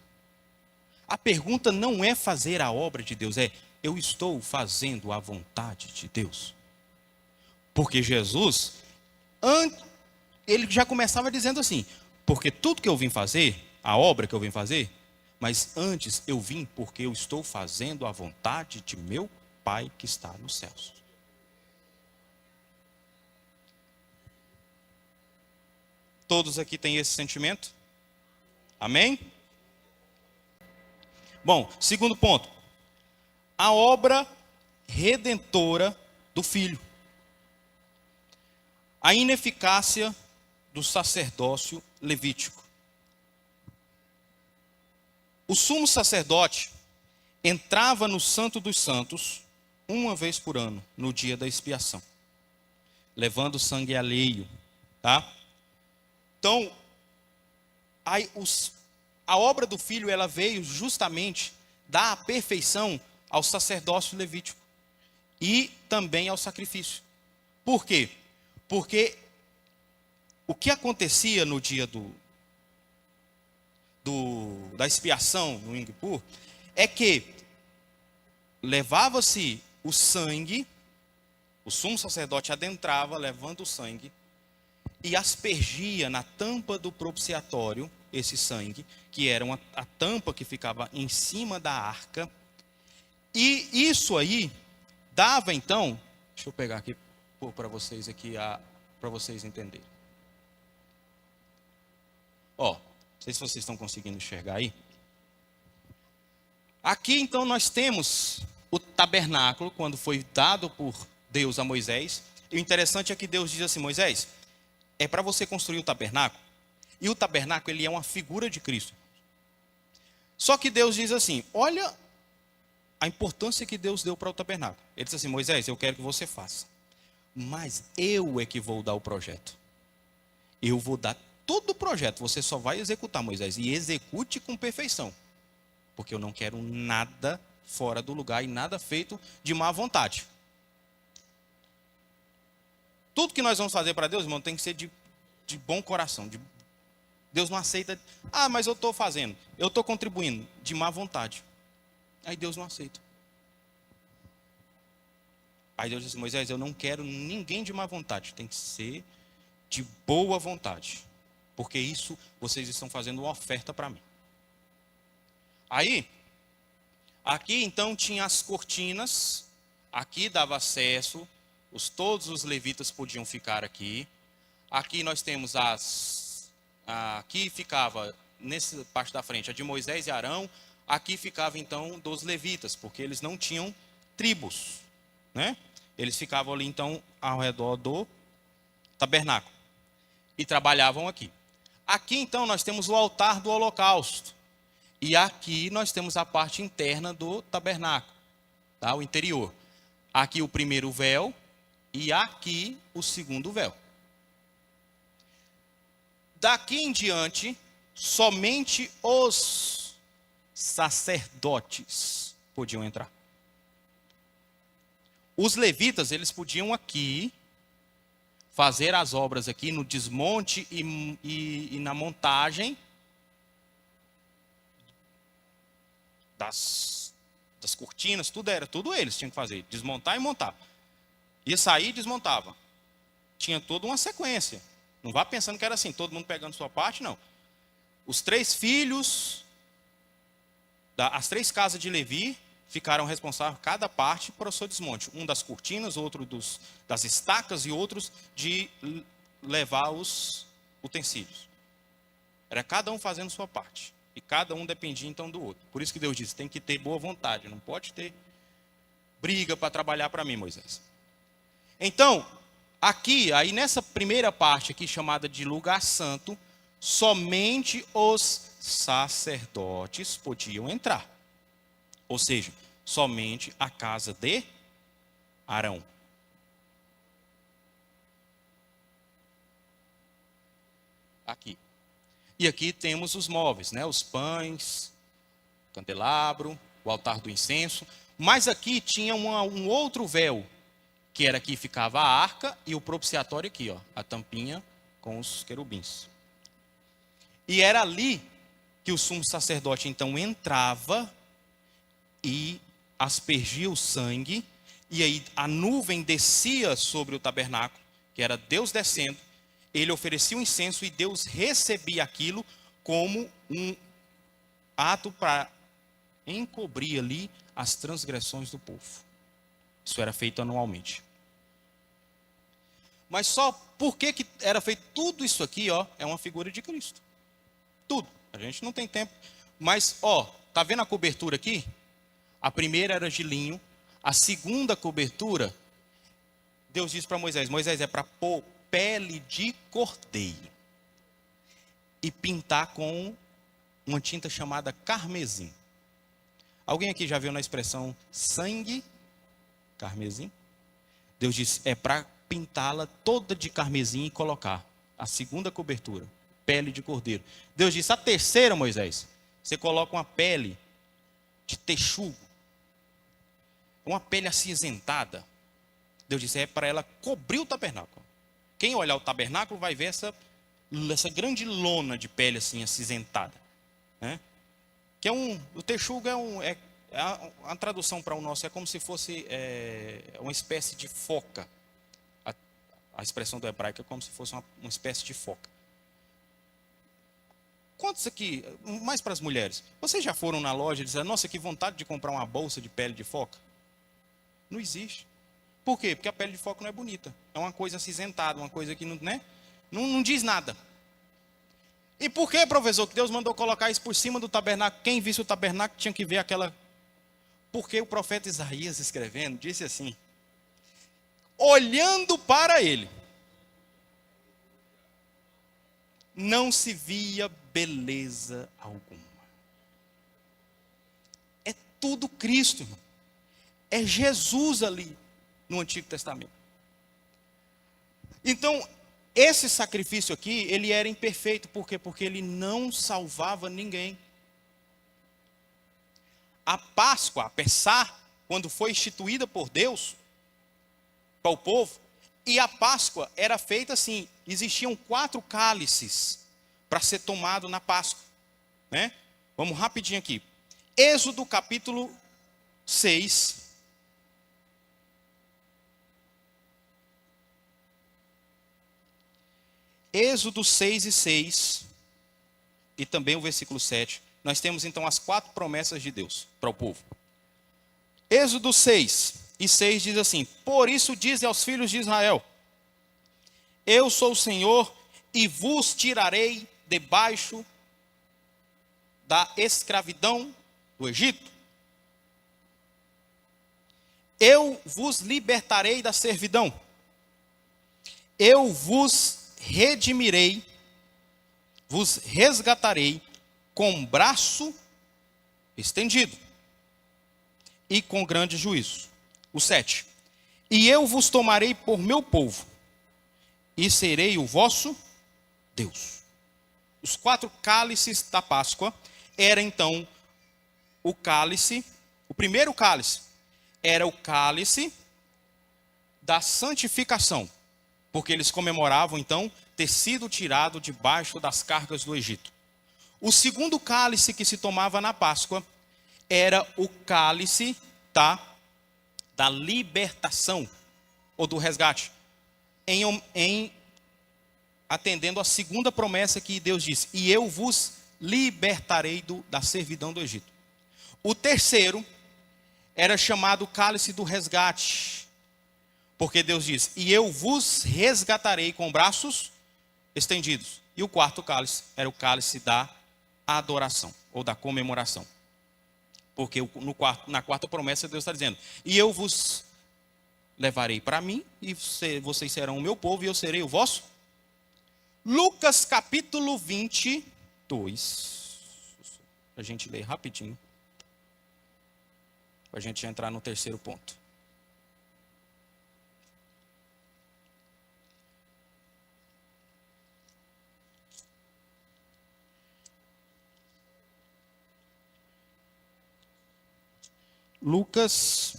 A pergunta não é fazer a obra de Deus, é: eu estou fazendo a vontade de Deus? Porque Jesus, ele já começava dizendo assim: porque tudo que eu vim fazer, a obra que eu vim fazer, mas antes eu vim porque eu estou fazendo a vontade de meu Pai que está nos céus. Todos aqui têm esse sentimento? Amém? Bom, segundo ponto. A obra redentora do Filho. A ineficácia do sacerdócio levítico. O sumo sacerdote entrava no Santo dos Santos uma vez por ano, no dia da expiação, levando sangue alheio, tá? Então, a obra do Filho, ela veio justamente dar a perfeição ao sacerdócio levítico e também ao sacrifício. Por quê? Porque o que acontecia no dia da expiação no Yom Kippur é que levava-se o sangue, o sumo sacerdote adentrava levando o sangue e aspergia na tampa do propiciatório esse sangue, que era a tampa que ficava em cima da arca. E isso aí dava então, deixa eu pegar aqui para vocês aqui para vocês entenderem. Ó, não sei se vocês estão conseguindo enxergar aí. Aqui então nós temos o tabernáculo, quando foi dado por Deus a Moisés. E o interessante é que Deus diz assim: Moisés, é para você construir o tabernáculo. E o tabernáculo, ele é uma figura de Cristo. Só que Deus diz assim: olha a importância que Deus deu para o tabernáculo. Ele diz assim: Moisés, eu quero que você faça mas eu é que vou dar o projeto. Eu vou dar todo o projeto, você só vai executar, Moisés, e execute com perfeição. Porque eu não quero nada fora do lugar e nada feito de má vontade. Tudo que nós vamos fazer para Deus, irmão, tem que ser de bom coração. Deus não aceita, mas eu estou fazendo, eu estou contribuindo, de má vontade. Aí Deus não aceita. Aí Deus disse, Moisés, eu não quero ninguém de má vontade, tem que ser de boa vontade. Porque isso, vocês estão fazendo uma oferta para mim. Aí, aqui então tinha as cortinas, aqui dava acesso, todos os levitas podiam ficar aqui. Aqui nós temos aqui ficava, nessa parte da frente, a de Moisés e Arão. Aqui ficava então dos levitas, porque eles não tinham tribos, né? Eles ficavam ali então ao redor do tabernáculo e trabalhavam aqui. Aqui então nós temos o altar do holocausto. E aqui nós temos a parte interna do tabernáculo, tá? O interior. Aqui o primeiro véu e aqui o segundo véu. Daqui em diante, somente os sacerdotes podiam entrar. Os levitas, eles podiam aqui fazer as obras aqui no desmonte e na montagem das cortinas, tudo eles tinham que fazer, desmontar e montar. Ia sair e desmontava. Tinha toda uma sequência. Não vá pensando que era assim, todo mundo pegando sua parte, não. Os 3 filhos, as 3 casas de Levi, ficaram responsáveis, cada parte, para o seu desmonte. Um das cortinas, outro das estacas e outros de levar os utensílios. Era cada um fazendo sua parte. E cada um dependia então do outro. Por isso que Deus disse, tem que ter boa vontade. Não pode ter briga para trabalhar para mim, Moisés. Então, aqui, aí nessa primeira parte aqui, chamada de lugar santo, somente os sacerdotes podiam entrar. Ou seja, somente a casa de Arão. Aqui. E aqui temos os móveis, né? Os pães, o candelabro, o altar do incenso. Mas aqui tinha um outro véu, que era aqui ficava a arca e o propiciatório aqui, ó, a tampinha com os querubins. E era ali que o sumo sacerdote então entrava e aspergia o sangue, e aí a nuvem descia sobre o tabernáculo, que era Deus descendo, ele oferecia o incenso e Deus recebia aquilo como um ato para encobrir ali as transgressões do povo. Isso era feito anualmente. Mas só por que era feito tudo isso aqui, ó, é uma figura de Cristo. Tudo. A gente não tem tempo. Mas, ó, tá vendo a cobertura aqui? A primeira era de linho. A segunda cobertura, Deus disse para Moisés, Moisés, é para pôr pele de cordeiro e pintar com uma tinta chamada carmesim. Alguém aqui já viu na expressão sangue carmesim? Deus disse, é para pintá-la toda de carmesim e colocar a segunda cobertura, pele de cordeiro. Deus disse, a terceira, Moisés, você coloca uma pele de texugo, uma pele acinzentada. Deus disse, é para ela cobrir o tabernáculo. Quem olhar o tabernáculo vai ver essa grande lona de pele assim acinzentada, né? Que o texugo a tradução para o nosso é como se fosse uma espécie de foca. A expressão do hebraico é como se fosse uma espécie de foca. Quantos aqui, mais para as mulheres, vocês já foram na loja e disseram, nossa, que vontade de comprar uma bolsa de pele de foca? Não existe. Por quê? Porque a pele de foca não é bonita. É uma coisa acinzentada, uma coisa que não diz nada. E por que, professor, que Deus mandou colocar isso por cima do tabernáculo? Quem visse o tabernáculo tinha que ver aquela... Porque o profeta Isaías, escrevendo, disse assim, olhando para ele, não se via beleza alguma. É tudo Cristo, irmão. É Jesus ali no Antigo Testamento. Então, esse sacrifício aqui, ele era imperfeito. Por quê? Porque ele não salvava ninguém. A Páscoa, a Pessah, quando foi instituída por Deus para o povo, e a Páscoa era feita assim, existiam 4 cálices para ser tomado na Páscoa, né? Vamos rapidinho aqui. Êxodo capítulo 6. Êxodo 6 e 6, e também o versículo 7. Nós temos então as 4 promessas de Deus para o povo. Êxodo 6 e 6 diz assim: por isso dize aos filhos de Israel: eu sou o Senhor, e vos tirarei debaixo da escravidão do Egito. Eu vos libertarei da servidão. Eu vos redimirei, vos resgatarei com braço estendido e com grande juízo. O 7. E eu vos tomarei por meu povo, e serei o vosso Deus. Os 4 cálices da Páscoa era então o cálice, o primeiro cálice era o cálice da santificação, porque eles comemoravam então ter sido tirado debaixo das cargas do Egito. O segundo cálice que se tomava na Páscoa era o cálice da libertação ou do resgate, atendendo a segunda promessa que Deus disse: e eu vos libertarei da servidão do Egito. O terceiro era chamado cálice do resgate, porque Deus diz: e eu vos resgatarei com braços estendidos. E o quarto cálice era o cálice da adoração ou da comemoração, porque na quarta promessa Deus está dizendo: e eu vos levarei para mim, e vocês serão o meu povo, e eu serei o vosso. Lucas capítulo 22, para a gente ler rapidinho, para a gente entrar no terceiro ponto. Lucas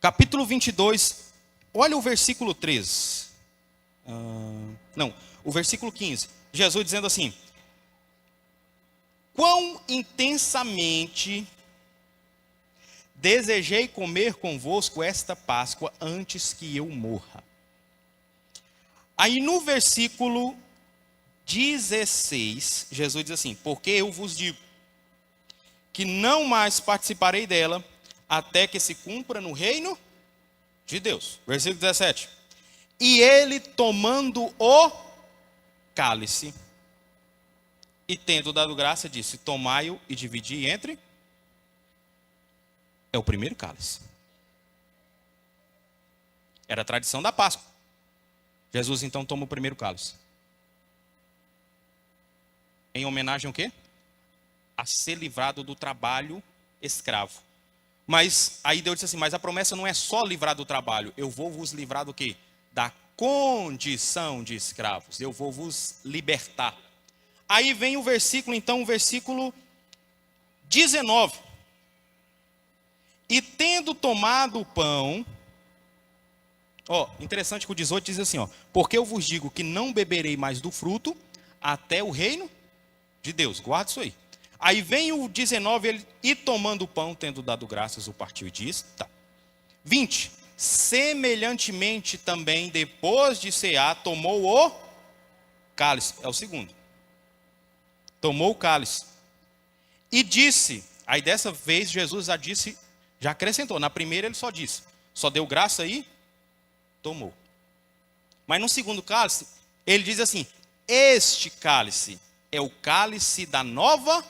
capítulo 22, olha o versículo 13. O versículo 15. Jesus dizendo assim: quão intensamente desejei comer convosco esta Páscoa antes que eu morra. Aí no versículo 16, Jesus diz assim: porque eu vos digo que não mais participarei dela até que se cumpra no reino de Deus. Versículo 17. E ele, tomando o cálice, e tendo dado graça, disse: tomai-o e dividi entre. É o primeiro cálice. Era a tradição da Páscoa. Jesus então toma o primeiro cálice. Em homenagem ao quê? A ser livrado do trabalho escravo. Mas aí Deus disse assim: mas a promessa não é só livrar do trabalho. Eu vou vos livrar do quê? Da condição de escravos. Eu vou vos libertar. Aí vem o versículo, então, o versículo 19. E tendo tomado o pão... interessante que o 18 diz assim, porque eu vos digo que não beberei mais do fruto até o reino de Deus. Guarda isso aí. Aí vem o 19, ele, e tomando o pão, tendo dado graças, o partiu e diz, 20, semelhantemente também, depois de cear, tomou o cálice, é o segundo, tomou o cálice, e disse, aí dessa vez Jesus já acrescentou, na primeira ele só deu graça e tomou. Mas no segundo cálice, ele diz assim: este cálice é o cálice da nova.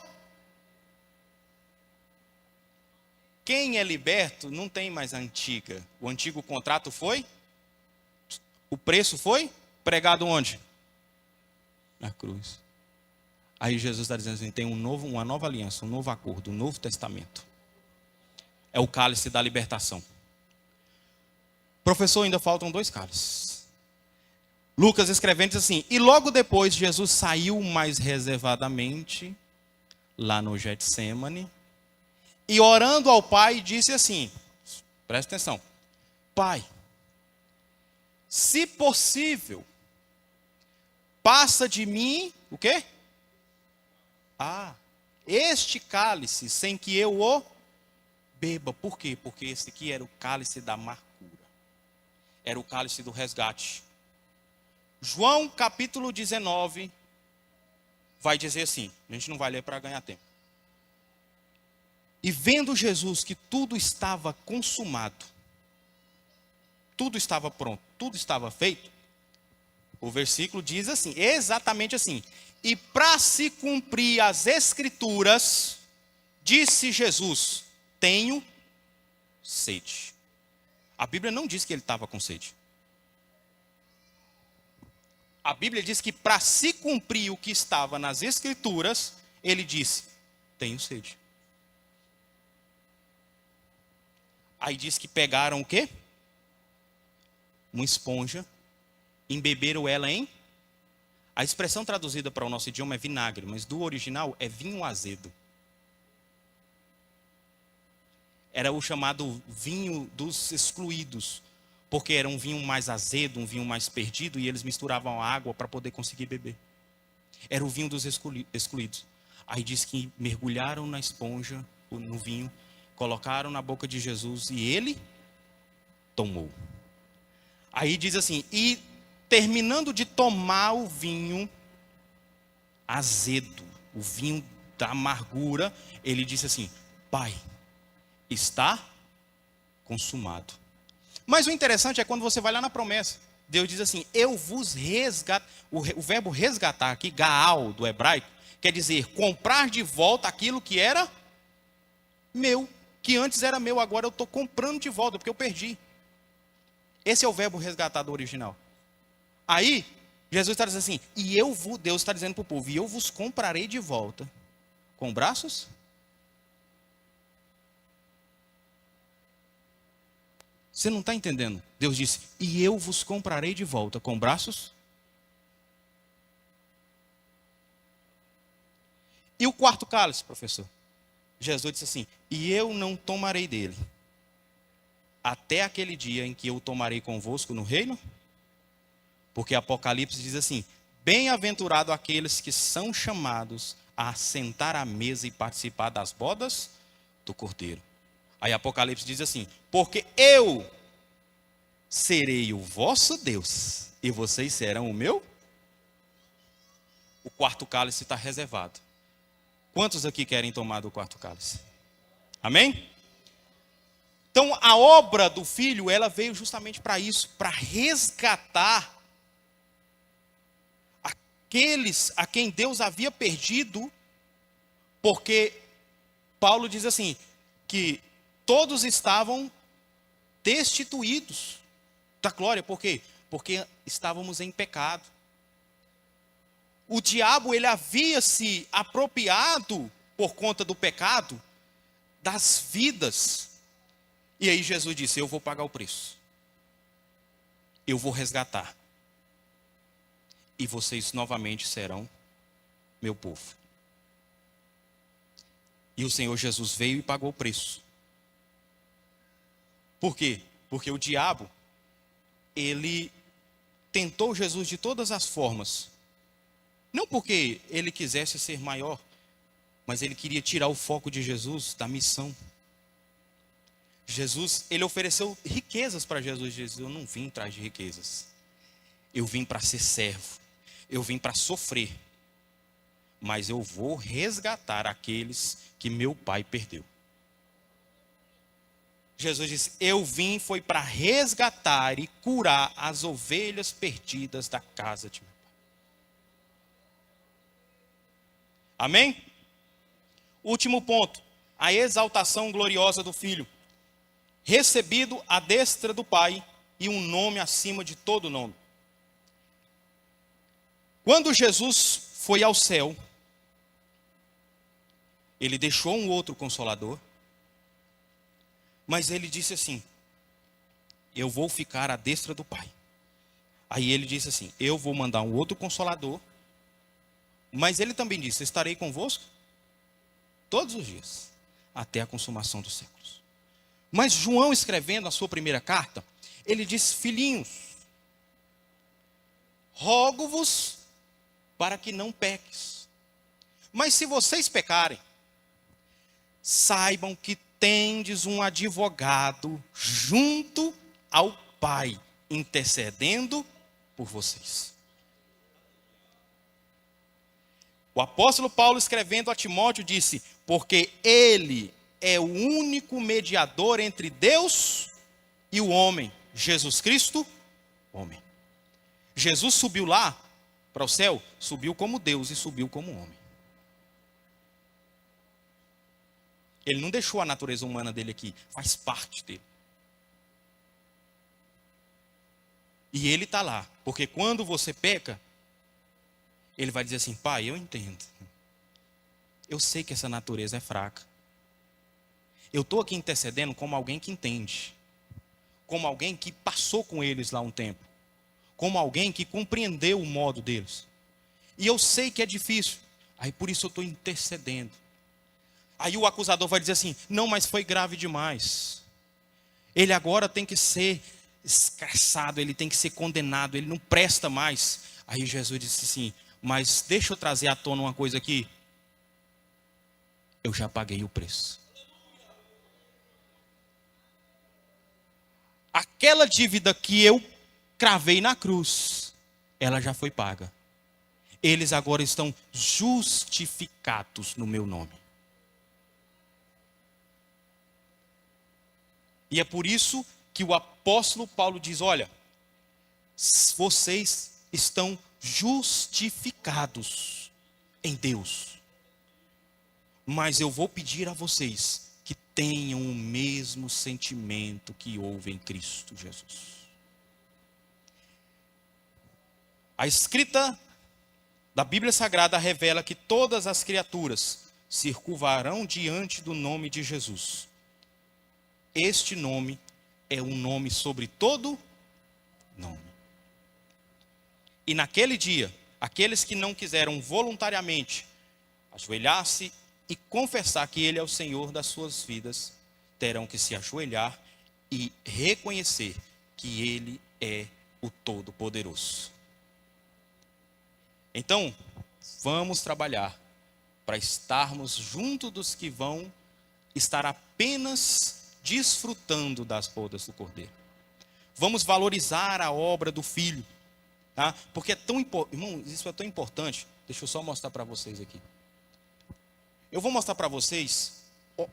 Quem é liberto não tem mais a antiga. O antigo contrato foi? O preço foi? Pregado onde? Na cruz. Aí Jesus está dizendo assim: tem uma nova aliança, um novo acordo, um novo testamento. É o cálice da libertação. Professor, ainda faltam 2 cálices. Lucas escrevendo diz assim: e logo depois Jesus saiu mais reservadamente, lá no Getsêmani, e orando ao Pai, disse assim, presta atenção: Pai, se possível, passa de mim, o quê? Este cálice, sem que eu o beba. Por quê? Porque esse aqui era o cálice da amargura. Era o cálice do resgate. João capítulo 19 vai dizer assim, a gente não vai ler para ganhar tempo. E vendo Jesus que tudo estava consumado, tudo estava pronto, tudo estava feito, o versículo diz assim, exatamente assim: e para se cumprir as escrituras, disse Jesus, tenho sede. A Bíblia não diz que ele estava com sede. A Bíblia diz que para se cumprir o que estava nas escrituras, ele disse, tenho sede. Aí diz que pegaram o quê? Uma esponja, embeberam ela em... A expressão traduzida para o nosso idioma é vinagre, mas do original é vinho azedo. Era o chamado vinho dos excluídos, porque era um vinho mais azedo, um vinho mais perdido, e eles misturavam água para poder conseguir beber. Era o vinho dos excluídos. Aí diz que mergulharam na esponja, no vinho, colocaram na boca de Jesus e ele tomou. Aí diz assim, e terminando de tomar o vinho azedo, o vinho da amargura, ele disse assim, Pai, está consumado. Mas o interessante é quando você vai lá na promessa. Deus diz assim, eu vos resgato. O verbo resgatar aqui, gaal, do hebraico, quer dizer comprar de volta aquilo que era meu. Que antes era meu, agora eu estou comprando de volta, porque eu perdi. Esse é o verbo resgatar do original. Aí, Jesus está dizendo assim, Deus está dizendo para o povo, e eu vos comprarei de volta. Com braços? Você não está entendendo? Deus disse, e eu vos comprarei de volta. Com braços? E o quarto cálice, professor? Jesus disse assim, e eu não tomarei dele, até aquele dia em que eu tomarei convosco no reino? Porque Apocalipse diz assim, bem-aventurado aqueles que são chamados a sentar à mesa e participar das bodas do Cordeiro. Aí Apocalipse diz assim, porque eu serei o vosso Deus, e vocês serão o meu? O quarto cálice está reservado. Quantos aqui querem tomar do quarto cálice? Amém? Então a obra do Filho, ela veio justamente para isso, para resgatar aqueles a quem Deus havia perdido, porque Paulo diz assim, que todos estavam destituídos da glória. Por quê? Porque estávamos em pecado. O diabo, ele havia se apropriado, por conta do pecado, das vidas. E aí Jesus disse, eu vou pagar o preço. Eu vou resgatar. E vocês novamente serão meu povo. E o Senhor Jesus veio e pagou o preço. Por quê? Porque o diabo, ele tentou Jesus de todas as formas. Não porque ele quisesse ser maior, mas ele queria tirar o foco de Jesus da missão. Jesus, ele ofereceu riquezas para Jesus. Jesus, eu não vim atrás de riquezas. Eu vim para ser servo. Eu vim para sofrer. Mas eu vou resgatar aqueles que meu pai perdeu. Jesus disse, eu vim foi para resgatar e curar as ovelhas perdidas da casa de meu pai. Amém? Último ponto, a exaltação gloriosa do Filho. Recebido à destra do Pai e um nome acima de todo nome. Quando Jesus foi ao céu, ele deixou um outro consolador, Mas ele disse assim: eu vou ficar à destra do Pai. Aí ele disse assim: eu vou mandar um outro consolador. Mas ele também disse: estarei convosco todos os dias, até a consumação dos séculos. Mas João, escrevendo a sua primeira carta, ele diz: filhinhos, rogo-vos para que não peques. Mas se vocês pecarem, saibam que tendes um advogado junto ao Pai, intercedendo por vocês. O apóstolo Paulo, escrevendo a Timóteo, disse: porque ele é o único mediador entre Deus e o homem, Jesus Cristo, homem. Jesus subiu lá para o céu, subiu como Deus e subiu como homem. Ele não deixou a natureza humana dele aqui, faz parte dele. E ele está lá, porque quando você peca, ele vai dizer assim: pai, eu entendo. Eu sei que essa natureza é fraca. Eu estou aqui intercedendo como alguém que entende. Como alguém que passou com eles lá um tempo. Como alguém que compreendeu o modo deles. E eu sei que é difícil. Aí por isso eu estou intercedendo. Aí o acusador vai dizer assim: não, mas foi grave demais. Ele agora tem que ser escarçado, ele tem que ser condenado, ele não presta mais. Aí Jesus disse assim: mas deixa eu trazer à tona uma coisa aqui. Eu já paguei o preço. Aquela dívida que eu cravei na cruz, ela já foi paga. Eles agora estão justificados no meu nome. E é por isso que o apóstolo Paulo diz: olha, vocês estão justificados em Deus. Mas eu vou pedir a vocês que tenham o mesmo sentimento que houve em Cristo Jesus. A escrita da Bíblia Sagrada revela que todas as criaturas se curvarão diante do nome de Jesus. Este nome é um nome sobre todo nome. E naquele dia, aqueles que não quiseram voluntariamente ajoelhar-se e confessar que Ele é o Senhor das suas vidas, terão que se ajoelhar e reconhecer que Ele é o Todo-Poderoso. Então, vamos trabalhar para estarmos junto dos que vão estar apenas desfrutando das bodas do Cordeiro. Vamos valorizar a obra do Filho, tá? Porque é tão importante, irmão, isso é tão importante. Deixa eu só mostrar para vocês aqui. Eu vou mostrar para vocês,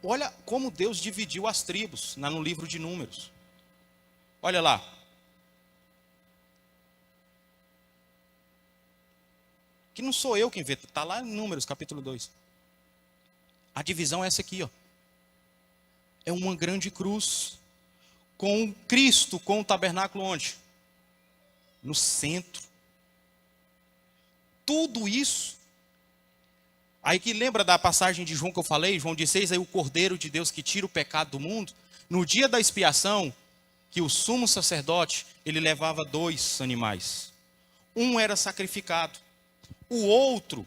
olha como Deus dividiu as tribos no livro de Números. Olha lá. Que não sou eu quem vê, está lá em Números, capítulo 2. A divisão é essa aqui, ó. É uma grande cruz, com Cristo, com o tabernáculo onde? No centro. Tudo isso. Aí que lembra da passagem de João que eu falei, João 16, aí o Cordeiro de Deus que tira o pecado do mundo. No dia da expiação, que o sumo sacerdote, ele levava 2 animais. Um era sacrificado. O outro,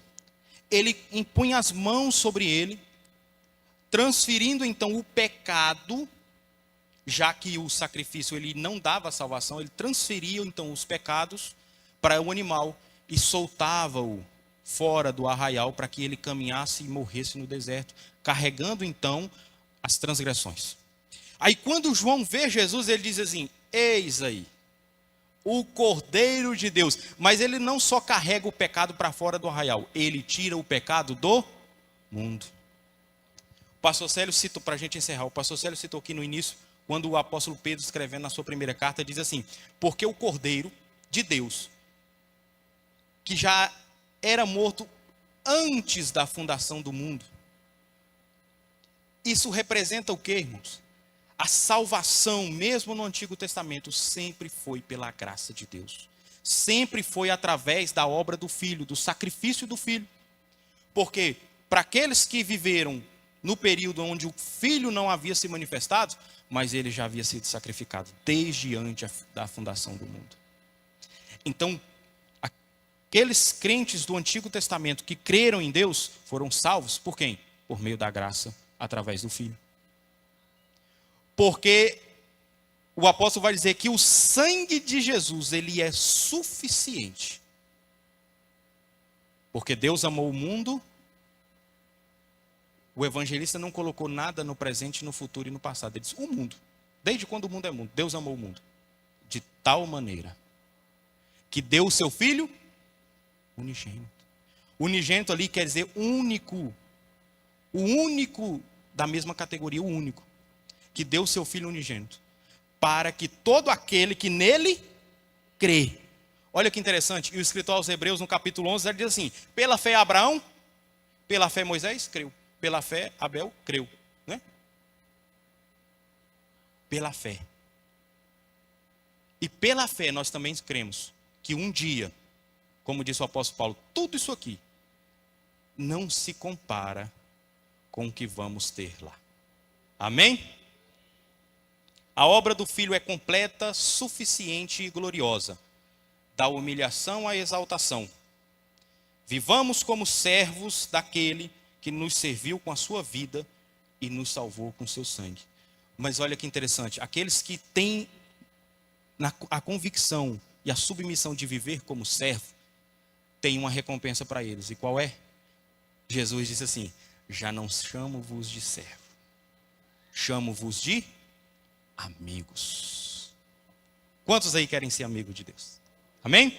ele impunha as mãos sobre ele, transferindo então o pecado, já que o sacrifício ele não dava salvação, ele transferia então os pecados para o animal e soltava-o fora do arraial para que ele caminhasse e morresse no deserto, carregando então as transgressões. Aí quando João vê Jesus, ele diz assim: eis aí, o Cordeiro de Deus. Mas ele não só carrega o pecado para fora do arraial, ele tira o pecado do mundo. O pastor Célio citou, para a gente encerrar, o pastor Célio citou aqui no início, quando o apóstolo Pedro, escrevendo na sua primeira carta, diz assim: porque o Cordeiro de Deus, que já era morto antes da fundação do mundo. Isso representa o quê, irmãos? A salvação, mesmo no Antigo Testamento, sempre foi pela graça de Deus. Sempre foi através da obra do Filho, do sacrifício do Filho. Porque para aqueles que viveram no período onde o Filho não havia se manifestado, mas ele já havia sido sacrificado desde antes da fundação do mundo. Então, aqueles crentes do Antigo Testamento que creram em Deus foram salvos por quem? Por meio da graça, através do Filho. Porque o apóstolo vai dizer que o sangue de Jesus, ele é suficiente. Porque Deus amou o mundo. O evangelista não colocou nada no presente, no futuro e no passado. Ele disse, o mundo. Desde quando o mundo é mundo, Deus amou o mundo. De tal maneira que deu o seu Filho unigênito. Unigênito ali quer dizer único. O único da mesma categoria, o único. Que deu o seu Filho unigênito. Para que todo aquele que nele crê. Olha que interessante. E o escritor aos Hebreus, no capítulo 11, ele diz assim, pela fé Abraão, pela fé Moisés, creu. Pela fé Abel, creu. Né? Pela fé. E pela fé nós também cremos que um dia, como disse o apóstolo Paulo, tudo isso aqui não se compara com o que vamos ter lá. Amém? A obra do Filho é completa, suficiente e gloriosa. Da humilhação à exaltação. Vivamos como servos daquele que nos serviu com a sua vida e nos salvou com seu sangue. Mas olha que interessante, aqueles que têm a convicção e a submissão de viver como servo, tem uma recompensa para eles. E qual é? Jesus disse assim, já não chamo-vos de servo, chamo-vos de amigos. Quantos aí querem ser amigos de Deus? Amém?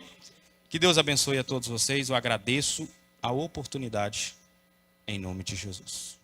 Que Deus abençoe a todos vocês. Eu agradeço a oportunidade em nome de Jesus.